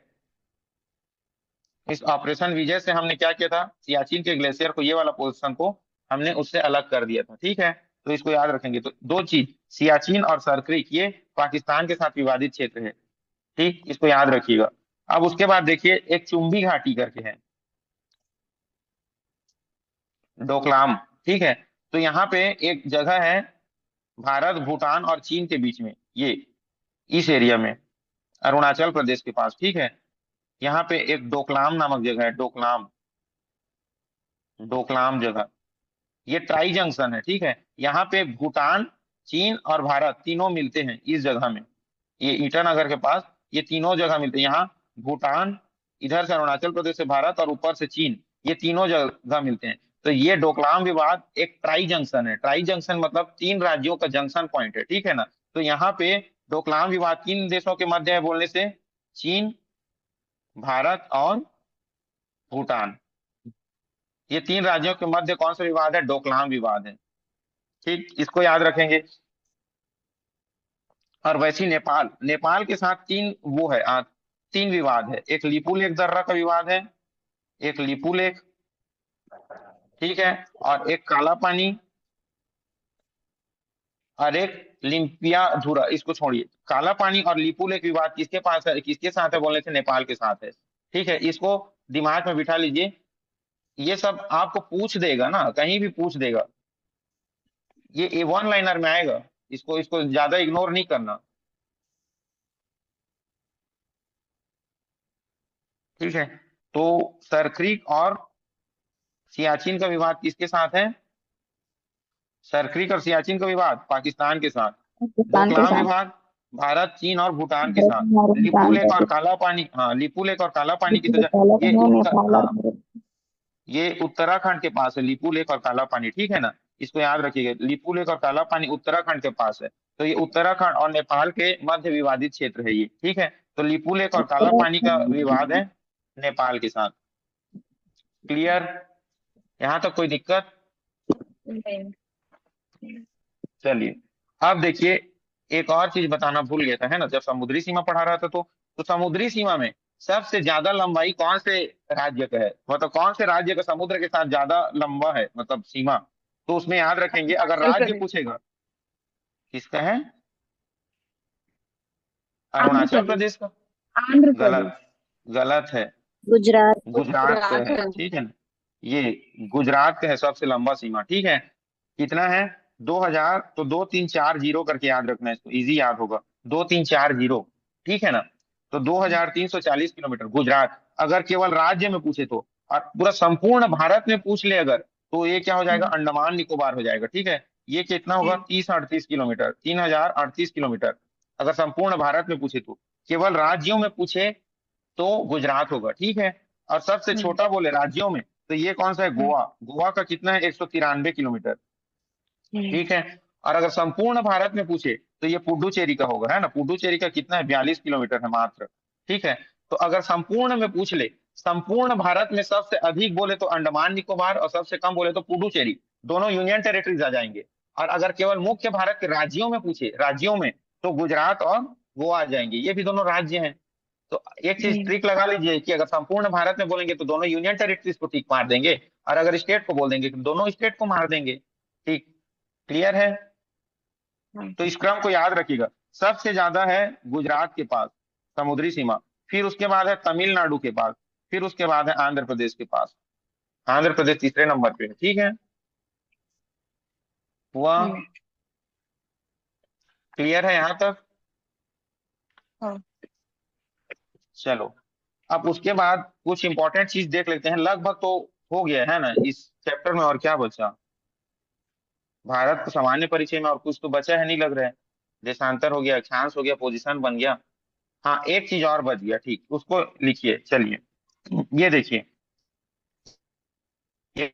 S2: इस ऑपरेशन विजय से हमने क्या किया था, सियाचिन के ग्लेशियर को, ये वाला पोजीशन को हमने उससे अलग कर दिया था। ठीक है, तो इसको याद रखेंगे। तो दो चीज, सियाचिन और सरक्रीक, ये पाकिस्तान के साथ विवादित क्षेत्र है। ठीक, इसको याद रखिएगा। अब उसके बाद देखिए एक चुंबी घाटी करके है, डोकलाम। ठीक है, तो यहाँ पे एक जगह है भारत, भूटान और चीन के बीच में, ये इस एरिया में, अरुणाचल प्रदेश के पास। ठीक है, यहाँ पे एक डोकलाम नामक जगह है, डोकलाम, डोकलाम जगह, ये ट्राई जंक्शन है। ठीक है, यहाँ पे भूटान, चीन और भारत तीनों मिलते हैं इस जगह में, ये ईटानगर के पास ये तीनों जगह मिलते हैं। यहाँ भूटान, इधर से अरुणाचल प्रदेश से भारत, और ऊपर से चीन, ये तीनों जगह मिलते हैं। तो ये डोकलाम विवाद एक ट्राई जंक्शन है। ट्राई जंक्शन मतलब तीन राज्यों का जंक्शन पॉइंट है, ठीक है ना। तो यहाँ पे डोकलाम विवाद किन देशों के मध्य है बोलने से? चीन, भारत और भूटान, ये तीन राज्यों के मध्य कौन सा विवाद है? डोकलाम विवाद है। ठीक, इसको याद रखेंगे। और वैसे ही नेपाल, नेपाल के साथ तीन वो है तीन विवाद है। एक लिपुलेख दर्रा का विवाद है, एक लिपुलेख, ठीक है, और एक काला पानी, और एक लिम्पिया धुरा। इसको छोड़िए, काला पानी और लिपुलेख विवाद किसके पास है, किसके साथ है बोलने से? नेपाल के साथ है। ठीक है, इसको दिमाग में बिठा लीजिए। ये सब आपको पूछ देगा ना, कहीं भी पूछ देगा, ये वन लाइनर में आएगा। इसको इसको ज्यादा इग्नोर नहीं करना, ठीक है। तो सरक्रिक और सियाचिन का विवाद किसके साथ है? सरक्रिक और सियाचिन का विवाद पाकिस्तान के साथ।
S4: पाकिस्तान के
S2: डोकलाम
S4: साथ,
S2: विवाद भारत, चीन और भूटान के
S4: भारत
S2: साथ।
S4: और भूटान
S2: लिपुलेख और
S4: का,
S2: काला पानी, हाँ, लिपुलेख और काला पानी की
S4: लिपुलेख,
S2: सजा,
S4: काला
S2: ये
S4: पानी,
S2: उत्तर,
S4: नेपाल और
S2: हाँ,
S4: भारत।
S2: ये उत्तराखंड के पास है, लिपुलेख और काला पानी, ठीक है ना। इसको याद रखिएगा, लिपुलेख और काला पानी उत्तराखंड के पास है। तो ये उत्तराखंड और नेपाल के मध्य विवादित क्षेत्र है ये, ठीक है। तो लिपुलेख और काला पानी का विवाद है नेपाल के साथ। क्लियर? यहाँ तक कोई दिक्कत? चलिए, अब देखिए, एक और चीज बताना भूल गया था, है ना, जब समुद्री सीमा पढ़ा रहा था तो समुद्री सीमा में सबसे ज्यादा लंबाई कौन से राज्य का है, मतलब कौन से राज्य का समुद्र के साथ ज्यादा लंबा है, मतलब सीमा। तो उसमें याद रखेंगे, अगर
S5: अरुणाचल
S2: राज्य
S5: प्रदेश।
S2: पूछेगा, किसका है?
S5: आंध्र
S2: अरुणाचल
S5: प्रदेश।
S2: प्रदेश का?
S5: आंध्र प्रदेश।
S2: गलत, गलत है,
S4: गुजरात।
S2: गुजरात का
S5: गुजरात
S2: है,
S5: है।
S2: ठीक है ना। ये गुजरात का है सबसे लंबा सीमा, ठीक है। कितना है? 2000, तो 2340 करके याद रखना है, इसको इजी याद होगा। 2340, ठीक है ना। तो 2340 किलोमीटर गुजरात। अगर केवल राज्य में पूछे तो, और पूरा संपूर्ण भारत में पूछ ले अगर, तो ये क्या हो जाएगा? अंडमान निकोबार हो जाएगा, ठीक है। ये कितना होगा? 3038 किलोमीटर, 3038 किलोमीटर, अगर संपूर्ण भारत में पूछे तो। केवल राज्यों में पूछे तो गुजरात होगा, ठीक है। और सबसे छोटा बोले राज्यों में, तो ये कौन सा है? गोवा। गोवा का कितना है? 193 किलोमीटर, ठीक है। और अगर संपूर्ण भारत में पूछे तो ये पुडुचेरी का होगा, है ना। पुडुचेरी का कितना है? 42 किलोमीटर है मात्र, ठीक है। तो अगर संपूर्ण में पूछ ले, संपूर्ण भारत में सबसे अधिक बोले तो अंडमान निकोबार, और सबसे कम बोले तो पुडुचेरी, दोनों यूनियन टेरिटरीज आ जाएंगे। और अगर केवल मुख्य भारत के राज्यों में पूछे, राज्यों में, तो गुजरात और गोवा आ जाएंगे, ये भी दोनों राज्य हैं। तो एक चीज ट्रिक लगा लीजिए कि अगर संपूर्ण भारत में बोलेंगे तो दोनों यूनियन टेरिटरीज को टिक मार देंगे, और अगर स्टेट को बोल देंगे तो दोनों स्टेट को मार देंगे। ठीक, क्लियर है? तो इस क्रम को याद रखिएगा। सबसे ज्यादा है गुजरात के पास समुद्री सीमा, फिर उसके बाद है तमिलनाडु के पास, फिर उसके बाद है आंध्र प्रदेश के पास। आंध्र प्रदेश तीसरे नंबर पे है, ठीक है। हुआ? क्लियर है यहाँ तक?
S5: हाँ।
S2: चलो, अब उसके बाद कुछ इंपॉर्टेंट चीज देख लेते हैं। लगभग तो हो गया है ना इस चैप्टर में, और क्या बचा? भारत को सामान्य परिचय में और कुछ तो बचा है नहीं लग रहा है। देशांतर हो गया, अक्षांश हो गया, पोजीशन बन गया। हाँ, एक चीज और बच गया, ठीक, उसको लिखिए। चलिए, ये देखिए, ये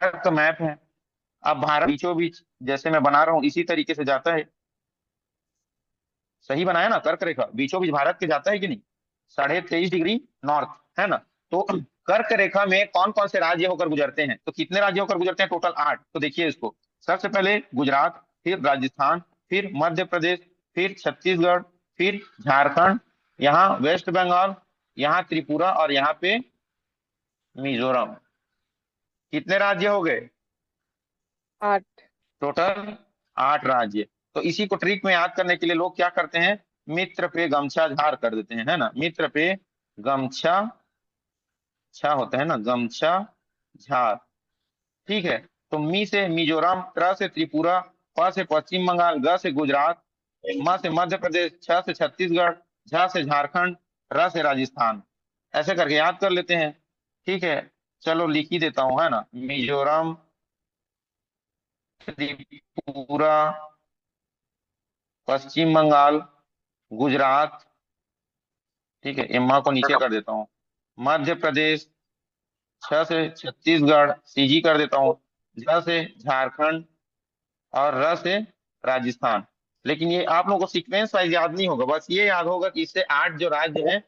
S2: भारत का मैप है। अब भारत बीचों बीच जैसे मैं बना रहा हूँ इसी तरीके से जाता है। सही बनाया ना? कर्क रेखा बीचों बीच भारत के जाता है कि नहीं? 23.5 डिग्री नॉर्थ, है ना। तो कर्क रेखा में कौन कौन से राज्य होकर गुजरते हैं? तो कितने राज्य होकर गुजरते हैं? टोटल 8। तो देखिए इसको, सबसे पहले गुजरात, फिर राजस्थान, फिर मध्य प्रदेश, फिर छत्तीसगढ़, फिर झारखंड, यहाँ वेस्ट बंगाल, यहाँ त्रिपुरा, और यहाँ पे मिजोरम। कितने राज्य हो गए?
S4: 8।
S2: टोटल 8 राज्य। तो इसी को ट्रिक में याद करने के लिए लोग क्या करते हैं? मित्र पे गमछा झार कर देते हैं, है ना। मित्र पे गमछा छा होता है ना, गमछा झार, ठीक है। तो मी से मिजोरम, त्र से त्रिपुरा, प से पश्चिम बंगाल, ग से गुजरात, म से मध्य प्रदेश, छ से छत्तीसगढ़, झ से झारखंड, र से राजस्थान। ऐसे करके याद कर लेते हैं, ठीक है। चलो लिख ही देता हूं, है ना। मिजोरम, त्रिपुरा, पश्चिम बंगाल, गुजरात, ठीक है, एम्मा को नीचे कर देता हूँ, मध्य प्रदेश, छ से छत्तीसगढ़, सीजी कर देता हूँ, झ से झारखंड, और र से राजस्थान। लेकिन ये आप लोगों को सीक्वेंस वाइज याद नहीं होगा, बस ये याद होगा कि इससे 8 जो राज्य हैं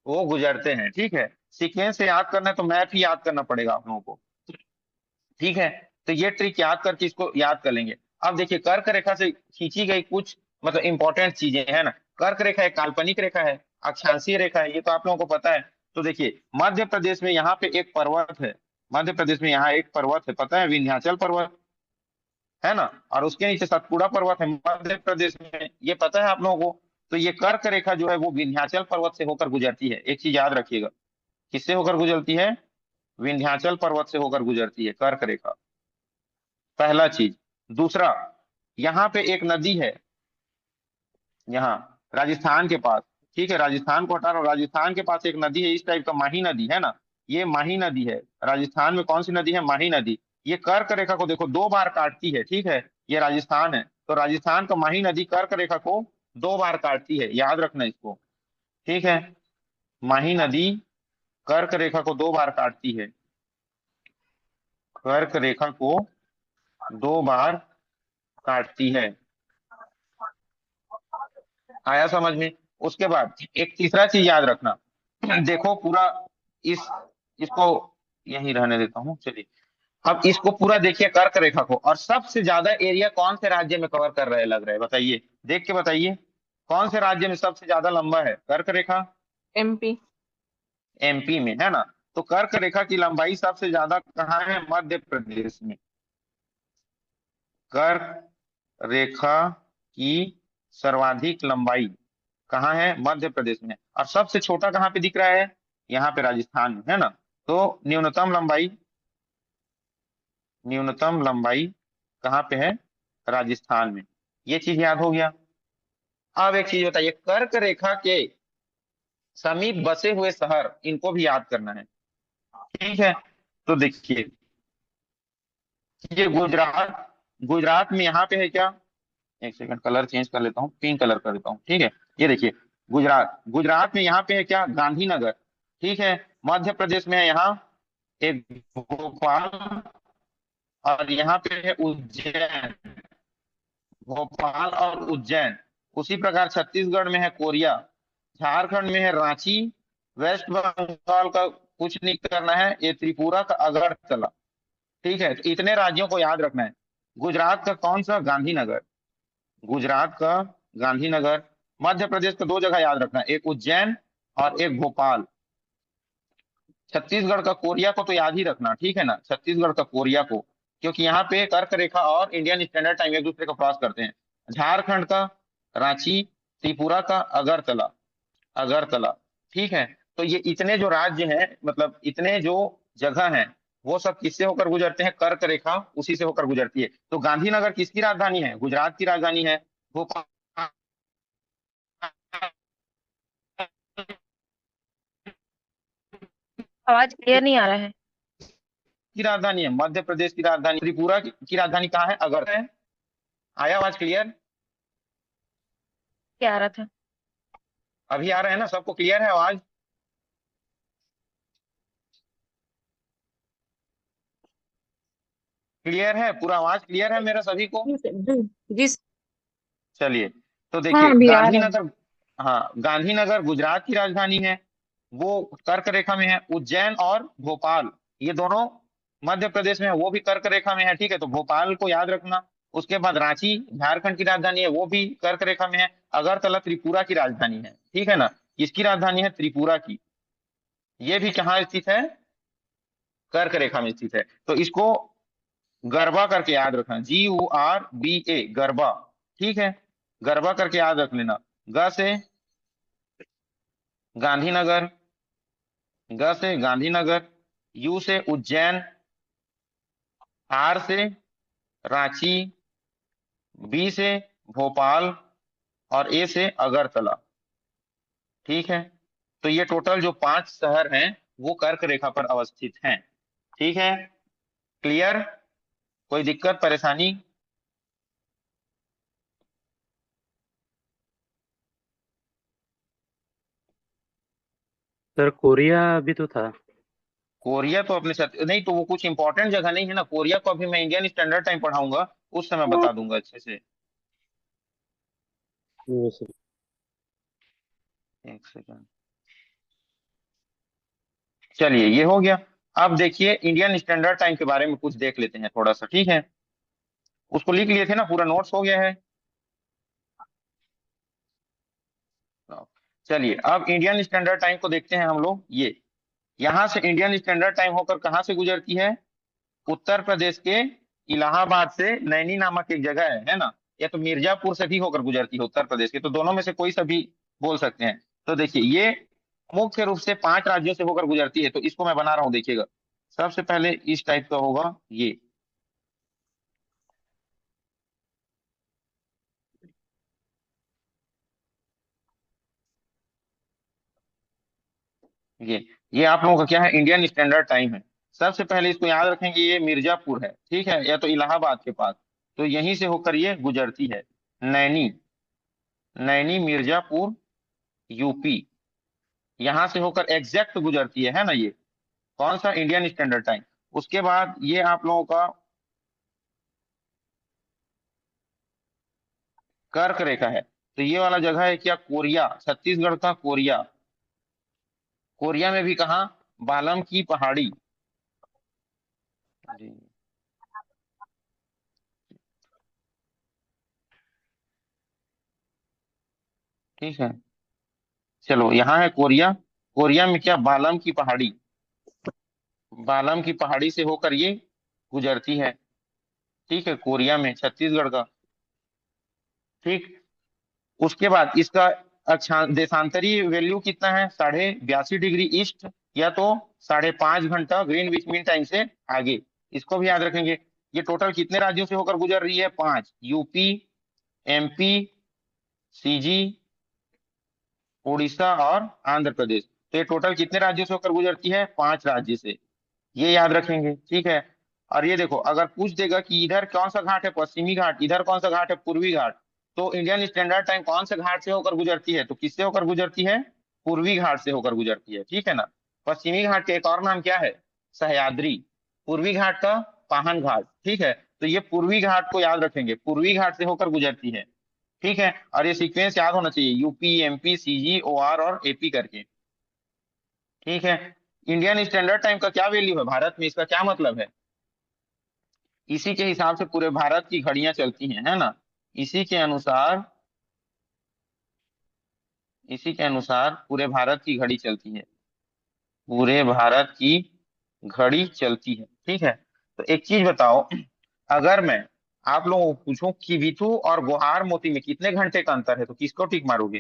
S2: वो गुजरते हैं, ठीक है। सीक्वेंस से याद करना है तो मैप ही याद करना पड़ेगा आप लोगों को, ठीक है। तो ये ट्रिक याद करके इसको याद कर लेंगे। अब देखिए, कर्क रेखा से खींची गई कुछ मतलब इंपॉर्टेंट चीजें है ना। कर्क रेखा एक काल्पनिक रेखा है, अक्षांशीय रेखा है, ये तो आप लोगों को पता है। तो देखिए, मध्य प्रदेश में यहाँ पे एक पर्वत है, मध्य प्रदेश में यहाँ एक पर्वत है, पता है, विंध्याचल पर्वत है ना। और उसके नीचे सतपुड़ा पर्वत है मध्य प्रदेश में, ये पता है आप लोगों को। तो ये कर्क रेखा जो है वो विंध्याचल पर्वत से होकर गुजरती है। एक चीज याद रखिएगा, किससे होकर गुजरती है? विंध्याचल पर्वत से होकर गुजरती है कर्क रेखा, पहला चीज। दूसरा, यहाँ पे एक नदी है, यहाँ राजस्थान के पास, ठीक है, राजस्थान को हटा रहा हूं, राजस्थान के पास एक नदी है इस टाइप का, माही नदी है ना। ये माही नदी है, राजस्थान में कौन सी नदी है? माही नदी। ये कर्क रेखा को देखो 2 बार काटती है, ठीक है, ये राजस्थान है, तो राजस्थान का माही नदी कर्क रेखा को 2 बार काटती है, याद रखना इसको, ठीक है। माही नदी कर्क रेखा को 2 बार काटती है, कर्क रेखा को 2 बार काटती है, आया समझ में? उसके बाद एक तीसरा चीज याद रखना, देखो पूरा इस इसको यहीं रहने देता हूँ, चलिए। अब इसको पूरा देखिए कर्क रेखा को, और सबसे ज्यादा एरिया कौन से राज्य में कवर कर रहे लग रहे हैं, बताइए, देख के बताइए, कौन से राज्य में सबसे ज्यादा लंबा है कर्क रेखा?
S4: MP।
S2: एमपी में, है ना। तो कर्क रेखा की लंबाई सबसे ज्यादा कहाँ है? मध्य प्रदेश में। कर्क रेखा की सर्वाधिक लंबाई कहाँ है? मध्य प्रदेश में। और सबसे छोटा कहाँ पे दिख रहा है? यहाँ पे राजस्थान में, है ना। तो न्यूनतम लंबाई कहाँ पे है? राजस्थान में। ये चीज याद हो गया। अब एक चीज बताइए, कर्क रेखा के समीप बसे हुए शहर, इनको भी याद करना है, ठीक है। तो देखिए, ये गुजरात, गुजरात में यहाँ पे है क्या? एक सेकंड, कलर चेंज कर लेता हूँ, पिंक कलर कर देता हूँ, ठीक है। ये देखिए, गुजरात, गुजरात में यहाँ पे है क्या? गांधीनगर, ठीक है। मध्य प्रदेश में है यहाँ एक भोपाल, और यहाँ पे है उज्जैन, भोपाल और उज्जैन। उसी प्रकार छत्तीसगढ़ में है कोरिया, झारखंड में है रांची, वेस्ट बंगाल का कुछ नहीं करना है, ये त्रिपुरा का अगरतला, ठीक है। तो इतने राज्यों को याद रखना है। गुजरात का कौन सा? गांधीनगर, गुजरात का गांधीनगर। मध्य प्रदेश का 2 जगह याद रखना, एक उज्जैन और एक भोपाल। छत्तीसगढ़ का कोरिया को तो याद ही रखना, ठीक है ना, छत्तीसगढ़ का कोरिया को, क्योंकि यहाँ पे कर्क रेखा और इंडियन स्टैंडर्ड टाइम एक दूसरे को क्रॉस करते हैं। झारखंड का रांची, त्रिपुरा का अगरतला, अगरतला, ठीक है। तो ये इतने जो राज्य हैं, मतलब इतने जो जगह हैं, वो सब किससे होकर गुजरते हैं? कर्क रेखा उसी से होकर गुजरती है। तो गांधीनगर किसकी राजधानी है? गुजरात की राजधानी है। भोपाल
S3: आवाज क्लियर नहीं आ रहा है।
S2: की राजधानी है, मध्य प्रदेश की राजधानी। त्रिपुरा की राजधानी कहाँ है? अगर है। आया आवाज क्लियर?
S3: क्या आ रहा था?
S2: अभी आ रहा है ना? सबको क्लियर है आवाज? क्लियर है? पूरा आवाज क्लियर है मेरा सभी को?
S5: जी सर, जी सर।
S2: चलिए, तो
S4: हाँ,
S2: देखिए,
S4: अभी आ रहा है।
S2: गांधीनगर, हाँ, गांधीनगर गुजरात की राजधानी है, वो कर्क रेखा में है। उज्जैन और भोपाल, ये दोनों मध्य प्रदेश में है, वो भी कर्क रेखा में है, ठीक है। तो भोपाल को याद रखना। उसके बाद रांची झारखंड की राजधानी है, वो भी कर्क रेखा में है। अगरतला त्रिपुरा की राजधानी है, ठीक है ना। किसकी राजधानी है? त्रिपुरा की। ये भी कहाँ स्थित है? कर्क रेखा में स्थित है। तो इसको गरबा करके याद रखना, GURBA, गरबा, ठीक है। गरबा करके याद रख लेना। ग से गांधीनगर, ग से गांधीनगर, U से उज्जैन, R से रांची, B से भोपाल, और A से अगरतला, ठीक है। तो ये टोटल जो 5 शहर हैं वो कर्क रेखा पर अवस्थित हैं, ठीक है। क्लियर? कोई दिक्कत परेशानी?
S6: सर कोरिया भी तो था।
S2: कोरिया तो अपने साथ नहीं, तो वो कुछ इंपॉर्टेंट जगह नहीं है ना। कोरिया को अभी मैं इंडियन स्टैंडर्ड टाइम पढ़ाऊंगा, उस समय बता दूंगा अच्छे से।
S6: वो सर।
S2: एक सेकंड। चलिए ये हो गया। अब देखिए इंडियन स्टैंडर्ड टाइम के बारे में कुछ देख लेते हैं थोड़ा सा, ठीक है। उसको लिख लिए थे ना, पूरा नोट्स हो गया है। चलिए अब इंडियन स्टैंडर्ड टाइम को देखते हैं हम लोग। ये यहाँ से इंडियन स्टैंडर्ड टाइम होकर कहाँ से गुजरती है? उत्तर प्रदेश के इलाहाबाद से नैनी नामक एक जगह है ना। या तो मिर्जापुर से भी होकर गुजरती है उत्तर प्रदेश के, तो दोनों में से कोई सा भी बोल सकते हैं। तो देखिए ये मुख्य रूप से 5 राज्यों से होकर गुजरती है, तो इसको मैं बना रहा हूं, देखिएगा। सबसे पहले इस टाइप का होगा ये ये आप लोगों का क्या है, इंडियन स्टैंडर्ड टाइम है। सबसे पहले इसको याद रखेंगे, ये मिर्जापुर है, ठीक है, या तो इलाहाबाद के पास। तो यहीं से होकर ये गुजरती है। नैनी, नैनी मिर्जापुर, यूपी, यहां से होकर एग्जैक्ट गुजरती है ना ये। कौन सा? Indian standard time. उसके बाद ये आप लोगों का कर्क रेखा है। तो ये वाला जगह है क्या? कोरिया, छत्तीसगढ़ का कोरिया। कोरिया में भी कहा? बालम की पहाड़ी जी। ठीक है, चलो यहाँ है कोरिया। कोरिया में क्या? बालम की पहाड़ी। बालम की पहाड़ी से होकर ये गुजरती है, ठीक है, कोरिया में, छत्तीसगढ़ का। ठीक। उसके बाद इसका देशांतरी वैल्यू कितना है? 82.5 डिग्री ईस्ट, या तो 5.5 घंटा ग्रीनविच मीन टाइम से आगे। इसको भी याद रखेंगे। ये टोटल कितने राज्यों से होकर गुजर रही है? 5। यूपी, एमपी, सीजी, उड़ीसा और आंध्र प्रदेश। तो ये टोटल कितने राज्यों से होकर गुजरती है? 5 राज्य से। ये याद रखेंगे, ठीक है। और ये देखो, अगर पूछ देगा कि इधर कौन सा घाट है? पश्चिमी घाट। इधर कौन सा घाट है? पूर्वी घाट। तो इंडियन स्टैंडर्ड टाइम कौन से घाट से होकर गुजरती है? तो किससे होकर गुजरती है? पूर्वी घाट से होकर गुजरती है, ठीक है ना। पश्चिमी घाट के एक और नाम क्या है? सह्याद्री। पूर्वी घाट का पाहन घाट, ठीक है। तो ये पूर्वी घाट को याद रखेंगे, पूर्वी घाट से होकर गुजरती है, ठीक है। और ये सीक्वेंस याद होना चाहिए, यूपी, एमपी, सीजी, ओआर और एपी करके, ठीक है। इंडियन स्टैंडर्ड टाइम का क्या वैल्यू है भारत में? इसका क्या मतलब है? इसी के हिसाब से पूरे भारत की घड़ियां चलती हैं, है ना। इसी के अनुसार, इसी के अनुसार पूरे भारत की घड़ी चलती है। पूरे भारत की घड़ी चलती है, ठीक है। तो एक चीज बताओ, अगर मैं आप लोगों को पूछूं किबिथु और गुहार मोती में कितने घंटे का अंतर है, तो किसको टिक मारोगे?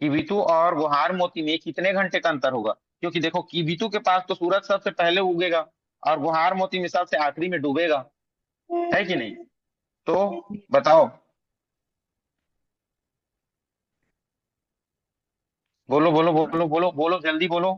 S2: किबिथु और गुहार मोती में कितने घंटे का अंतर होगा? क्योंकि देखो किबिथु के पास तो सूरज सबसे पहले उगेगा, और गुहार मोती में सबसे आखिरी में डूबेगा, है कि नहीं? तो बताओ, बोलो बोलो बोलो बोलो बोलो, जल्दी बोलो।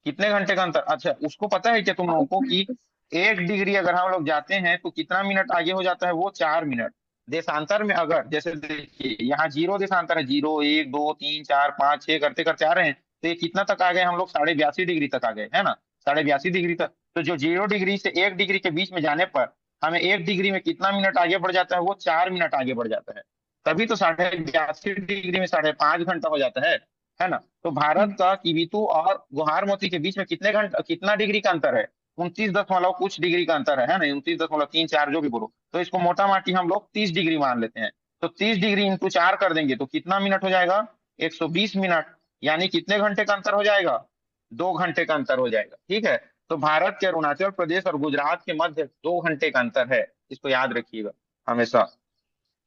S2: कितने घंटे का अंतर? अच्छा, उसको पता है क्या तुम लोगों को कि 1 डिग्री अगर हम लोग जाते हैं तो कितना मिनट आगे हो जाता है? वो 4 मिनट। देशांतर में अगर जैसे देखिए यहाँ 0 देशांतर है, 0, 1, 2, 3, 4, 5, 6 करते करते आ रहे हैं। तो ये कितना तक आ गए हम लोग? 82.5 डिग्री तक आ गए, है ना। 82.5 डिग्री तक। तो जो 0 डिग्री से 1 डिग्री के बीच में जाने पर हमें 1 डिग्री में कितना मिनट आगे बढ़ जाता है? वो 4 मिनट आगे बढ़ जाता है। तभी तो 82.5 डिग्री में 5.5 घंटा हो जाता है ना। तो भारत का किबिथु और गुहार मोती के बीच में कितने घंटा, कितना डिग्री का अंतर है? 29 दशमलव कुछ डिग्री का अंतर है ना, 29.34 जो भी बोलो। तो इसको मोटा माटी हम लोग 30 डिग्री मान लेते हैं। तो 30 डिग्री इंटू 4 कर देंगे तो कितना मिनट हो जाएगा? 120 मिनट। यानी कितने घंटे का अंतर हो जाएगा? 2 घंटे का अंतर हो जाएगा, ठीक है। तो भारत के अरुणाचल प्रदेश और गुजरात के मध्य 2 घंटे का अंतर है, इसको याद रखिएगा हमेशा,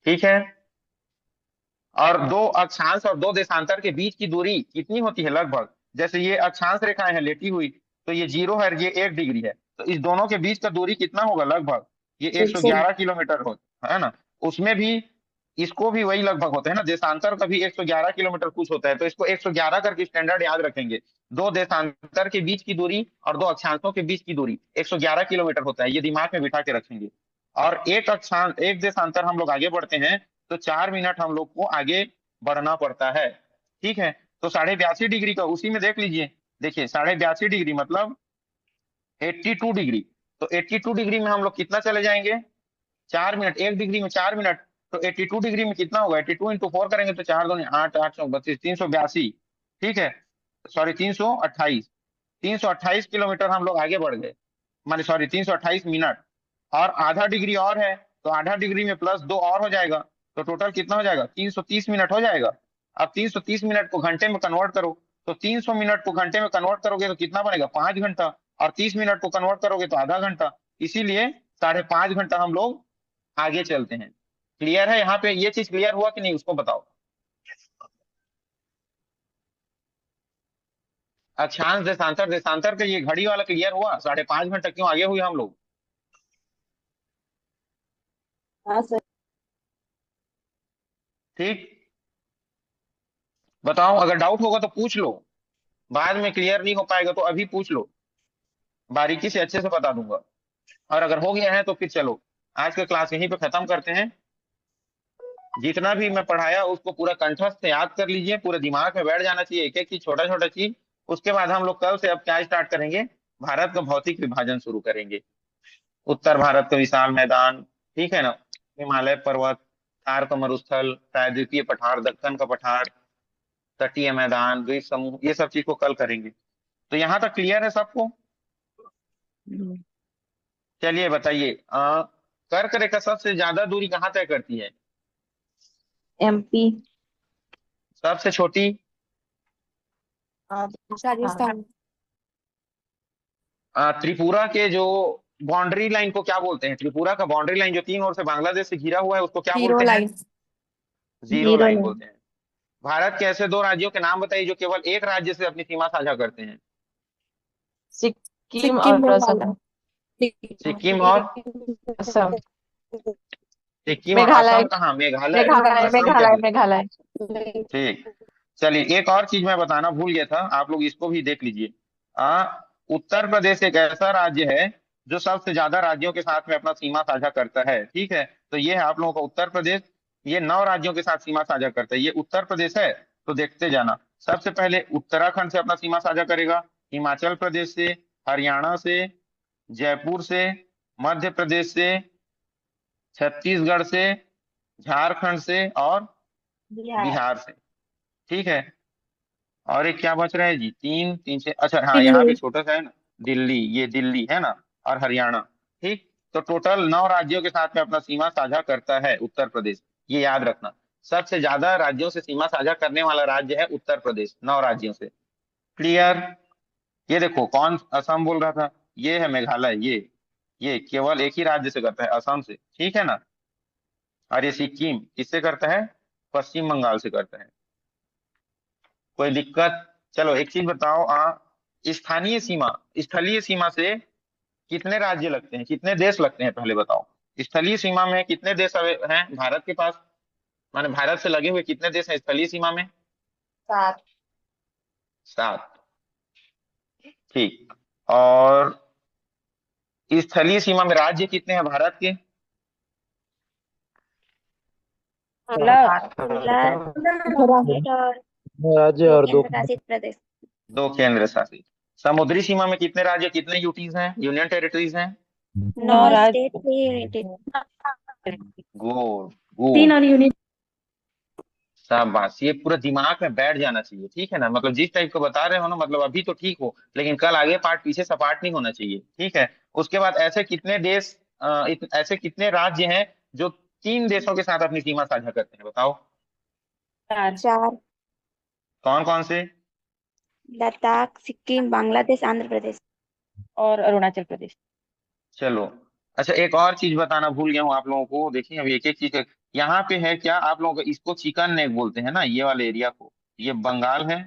S2: ठीक है। और दो अक्षांश और दो देशांतर के बीच की दूरी कितनी होती है लगभग? जैसे ये अक्षांश रेखाएं हैं लेटी हुई, तो ये 0 है, ये 1 डिग्री है। तो इस दोनों के बीच का दूरी कितना होगा लगभग? ये 111 किलोमीटर हो, है ना। उसमें भी इसको भी वही लगभग होता है ना, देशांतर का भी 111 किलोमीटर कुछ होता है। तो इसको 111 करके स्टैंडर्ड याद रखेंगे। दो देशांतर के बीच की दूरी और दो अक्षांशों के बीच की दूरी 111 किलोमीटर होता है, ये दिमाग में बिठा के रखेंगे। और एक अक्षांश, एक देशांतर हम लोग आगे बढ़ते हैं तो 4 मिनट हम लोग को आगे बढ़ना पड़ता है, ठीक है। तो 82.5 डिग्री का उसी में देख लीजिए। देखिए 82.5 डिग्री मतलब 82 डिग्री। तो 82 डिग्री में हम लोग कितना चले जाएंगे, 4 मिनट, 1 डिग्री में 4 मिनट। तो 82 डिग्री में कितना होगा, 82 × 4 करेंगे तो 4 दूनी 8, 8 × 32, 382। ठीक है, सॉरी 328, 328 किलोमीटर हम लोग आगे बढ़ गए, माने सॉरी 328 मिनट। और आधा डिग्री और है, तो आधा डिग्री में +2 और हो जाएगा, तो टोटल कितना हो जाएगा, 330 मिनट हो जाएगा। अब 330 मिनट को घंटे में कन्वर्ट करो, तो 300 मिनट को घंटे में कन्वर्ट करोगे तो कितना बनेगा, 5 घंटा। और 30 मिनट को कन्वर्ट करोगे तो आधा घंटा। इसीलिए 5.5 घंटा हम लोग आगे चलते हैं। क्लियर है यहाँ पे, ये चीज क्लियर हुआ कि नहीं उसको बताओ। अक्षांश देशांतर, देशांतर का ये घड़ी वाला क्लियर हुआ, 5.5 घंटा क्यों आगे हुए हम लोग।
S4: हाँ सर।
S2: ठीक, बताओ, अगर डाउट होगा तो पूछ लो, बाद में क्लियर नहीं हो पाएगा तो अभी पूछ लो, बारीकी से अच्छे से बता दूंगा। और अगर हो गया है तो फिर चलो आज का क्लास यहीं पे खत्म करते हैं। जितना भी मैं पढ़ाया उसको पूरा कंठस्थ से याद कर लीजिए, पूरे दिमाग में बैठ जाना चाहिए, एक एक चीज, छोटा छोटा चीज। उसके बाद हम लोग कल से अब क्या स्टार्ट करेंगे, भारत का भौतिक विभाजन शुरू करेंगे। उत्तर भारत का विशाल मैदान, ठीक है ना, हिमालय पर्वत, थार का मरुस्थल, प्रायद्वीपीय पठार, दक्कन का पठार, तटीय मैदान, द्वीप समूह, ये सब चीज को कल करेंगे। तो यहाँ तक क्लियर है सबको। चलिए बताइए, कर्क रेखा सबसे ज्यादा दूरी कहाँ तय करती है,
S1: MP,
S2: सबसे छोटी,
S1: राजस्थान,
S2: त्रिपुरा के जो बाउंड्री लाइन को क्या बोलते हैं, त्रिपुरा का बाउंड्री लाइन जो 3 ओर से बांग्लादेश से घिरा हुआ है उसको क्या बोलते हैं, जीरो लाइन बोलते हैं। भारत के ऐसे 2 राज्यों के नाम बताइए जो केवल एक राज्य से अपनी सीमा साझा करते हैं,
S1: सिक्किम और असम,
S2: सिक्किम और
S1: असम,
S2: सिक्किम और असम कहाँ, मेघालय, असम के
S1: मेघालय।
S2: ठीक। चलिए एक और चीज मैं बताना भूल गया था, आप लोग इसको भी देख लीजिए। उत्तर प्रदेश एक ऐसा राज्य है जो सबसे ज्यादा राज्यों के साथ में अपना सीमा साझा करता है। ठीक है, तो ये है आप लोगों का उत्तर प्रदेश, ये 9 राज्यों के साथ सीमा साझा करता है, ये उत्तर प्रदेश है। तो देखते जाना, सबसे पहले उत्तराखंड से अपना सीमा साझा करेगा, हिमाचल प्रदेश से, हरियाणा से, जयपुर से, मध्य प्रदेश से, छत्तीसगढ़ से, झारखंड से और बिहार से। ठीक है, और एक क्या बच रहा है जी, 3 3 से, अच्छा हाँ यहाँ पे छोटा सा है ना, दिल्ली, ये दिल्ली है ना, और हरियाणा। ठीक, तो टोटल 9 राज्यों के साथ में अपना सीमा साझा करता है उत्तर प्रदेश, ये याद रखना। सबसे ज्यादा राज्यों से सीमा साझा करने वाला राज्य है उत्तर प्रदेश, 9 राज्यों से। क्लियर। ये देखो कौन असम बोल रहा था, ये है मेघालय, ये केवल एक ही राज्य से करता है, असम से। ठीक है ना, और ये सिक्किम किससे करता है, पश्चिम बंगाल से करता है। कोई दिक्कत। चलो एक चीज बताओ, स्थानीय सीमा, स्थलीय सीमा से कितने राज्य लगते हैं, कितने देश लगते हैं, पहले बताओ। स्थलीय सीमा में कितने देश हैं भारत के पास, माने भारत से लगे हुए कितने देश हैं स्थलीय सीमा में,
S1: 7,
S2: 7। ठीक, और स्थलीय सीमा में राज्य कितने हैं भारत के,
S6: 16 राज्य और 2
S1: शासित प्रदेश,
S2: 2 केंद्र शासित। समुद्री सीमा में कितने राज्य, कितने यूटीज हैं, यूनियन टेरिटरीज हैं,
S1: 9 स्टेट, 3 यूनिट,
S2: गुड
S5: 3
S2: गुड,
S5: और यूनिट।
S2: शाबाश, ये पूरा दिमाग में बैठ जाना चाहिए। ठीक है ना, मतलब जिस टाइप का बता रहे हो ना, मतलब अभी तो ठीक हो, लेकिन कल आगे पार्ट पीछे सपाट नहीं होना चाहिए। ठीक है, उसके बाद ऐसे कितने देश, ऐसे कितने राज्य हैं जो 3 देशों के साथ अपनी सीमा साझा करते हैं, बताओ।
S1: 4,
S2: कौन कौन से,
S1: लद्दाख, सिक्किम, बांग्लादेश, आंध्र प्रदेश
S3: और अरुणाचल प्रदेश।
S2: चलो अच्छा, एक और चीज बताना भूल गया हूँ आप लोगों को, देखिए अभी एक एक चीज यहाँ पे है, क्या आप लोग इसको चिकन नेक बोलते हैं ना, ये वाले एरिया को, ये बंगाल है।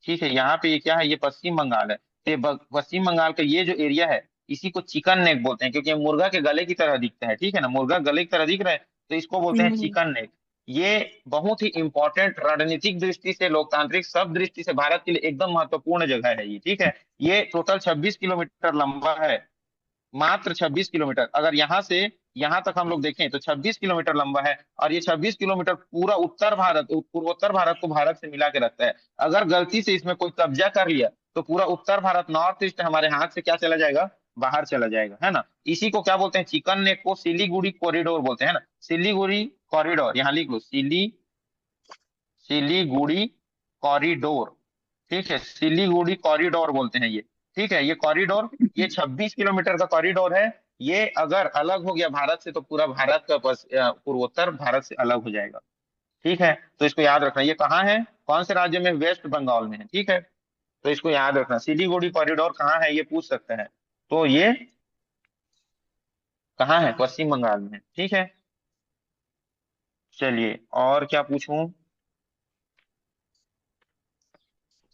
S2: ठीक है, यहाँ पे ये क्या है, ये पश्चिम बंगाल है। तो ये पश्चिम बंगाल का ये जो एरिया है इसी को चिकन नेक बोलते हैं, क्योंकि ये मुर्गा के गले की तरह दिखता है। ठीक है ना, मुर्गा गले की तरह दिख रहा है, तो इसको बोलते हैं चिकन नेक। ये बहुत ही इंपॉर्टेंट, रणनीतिक दृष्टि से, लोकतांत्रिक सब दृष्टि से भारत के लिए एकदम महत्वपूर्ण जगह है ये। ठीक है, ये टोटल 26 किलोमीटर लंबा है, मात्र 26 किलोमीटर। अगर यहाँ से यहाँ तक हम लोग देखें तो 26 किलोमीटर लंबा है, और ये 26 किलोमीटर पूरा उत्तर भारत, पूर्वोत्तर भारत को भारत से मिला के रखता है। अगर गलती से इसमें कोई कब्जा कर लिया तो पूरा उत्तर भारत, नॉर्थ ईस्ट हमारे हाथ से क्या चला जाएगा, बाहर चला जाएगा, है ना। इसी को क्या बोलते हैं, चिकन नेक को सिलीगुड़ी कॉरिडोर बोलते हैं ना, सिलीगुड़ी कॉरिडोर, यहाँ लिख लो, सिलीगुड़ी कॉरिडोर। ठीक है, सिलीगुड़ी कॉरिडोर बोलते हैं ये। ठीक है, ये कॉरिडोर, ये 26 किलोमीटर का कॉरिडोर है। ये अगर अलग हो गया भारत से तो पूरा भारत का पूर्वोत्तर भारत से अलग हो जाएगा। ठीक है, तो इसको याद रखना। ये कहाँ है, कौन से राज्य में, वेस्ट बंगाल में है। ठीक है, तो इसको याद रखना, सिलीगुड़ी कॉरिडोर कहाँ है ये पूछ सकते हैं, तो ये कहाँ है, पश्चिम बंगाल में है। ठीक है, चलिए और क्या पूछूं,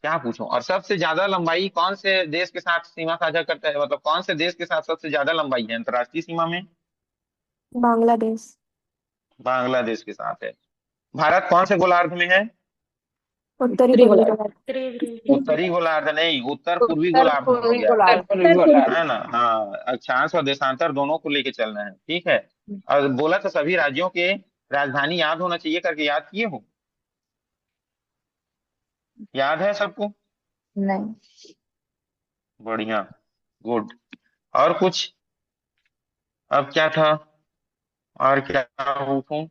S2: क्या पूछूं। और सबसे ज्यादा लंबाई कौन से देश के साथ सीमा साझा करता है, मतलब कौन से देश के साथ सबसे ज्यादा लंबाई है अंतर्राष्ट्रीय सीमा में,
S1: बांग्लादेश।
S2: बांग्लादेश के साथ है। भारत कौन से गोलार्ध में है,
S1: उत्तरी
S4: गोलार्ध।
S1: गोलार्ध।
S2: उत्तरी गोलार्ध नहीं, उत्तर पूर्वी
S4: उत्तर
S2: गोलार्ध हो
S4: पूर्वी
S2: गया,
S4: गोलार्ध।
S2: है ना। हाँ, अक्षांश और देशांतर दोनों को लेके चलना है। ठीक है, और बोला तो सभी राज्यों के राजधानी याद होना चाहिए, करके याद किए हो, याद है सबको,
S1: नहीं।
S2: बढ़िया, गुड। और कुछ, अब क्या था, और क्या पूछूं।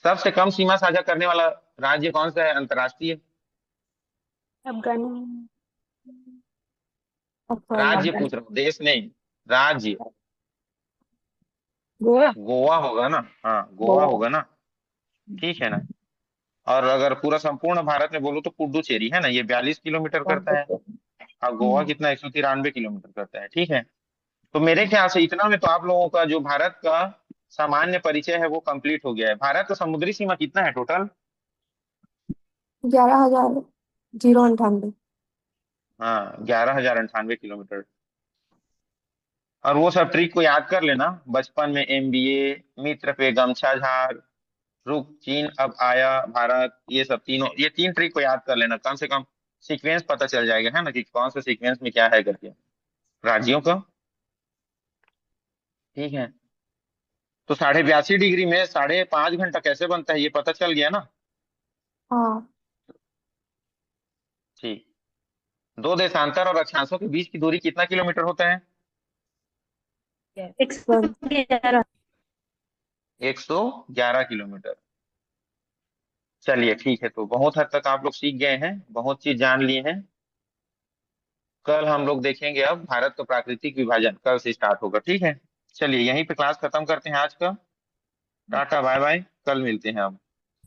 S2: सबसे कम सीमा साझा करने वाला राज्य कौन सा है अंतर्राष्ट्रीय,
S1: अफगानिस्तान।
S2: राज्य पूछ रहा हूँ, देश नहीं, राज्य।
S4: गोवा।
S2: गोवा होगा ना, हाँ गोवा होगा ना। ठीक है ना। और अगर पूरा संपूर्ण भारत में बोलो तो पुडुचेरी है ना, ये 42 किलोमीटर करता है, और गोवा कितना, 193 किलोमीटर करता है। ठीक है, तो मेरे ख्याल से इतना में तो आप लोगों का जो भारत का सामान्य परिचय है वो कंप्लीट हो गया है। भारत का समुद्री सीमा कितना है टोटल,
S1: 11,098।
S2: हाँ 11,098 किलोमीटर। और वो सब ट्रिक को याद कर लेना, बचपन में MBA, मित्र पे गमछा झाड़, रुक चीन अब आया भारत, ये सब तीनों, ये तीन ट्रिक को याद कर लेना, कम से कम सीक्वेंस पता चल जाएगा, है ना, कि कौन से सीक्वेंस में क्या है करके राज्यों का। ठीक है, तो 82.5 डिग्री में 5.5 घंटा कैसे बनता है ये पता चल गया ना।
S1: हाँ।
S2: ठीक, दो देशांतर और अक्षांशों के बीच की दूरी कितना किलोमीटर होता है,
S1: 111।
S2: 111 किलोमीटर। चलिए ठीक है, तो बहुत हद तक आप लोग सीख गए हैं, बहुत चीज जान लिए हैं। कल हम लोग देखेंगे, अब भारत का प्राकृतिक विभाजन कल से स्टार्ट होगा। ठीक है, चलिए यहीं पे क्लास खत्म करते हैं आज का। टाटा बाय बाय, कल मिलते हैं अब।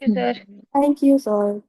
S3: सर।
S1: Thank you sir.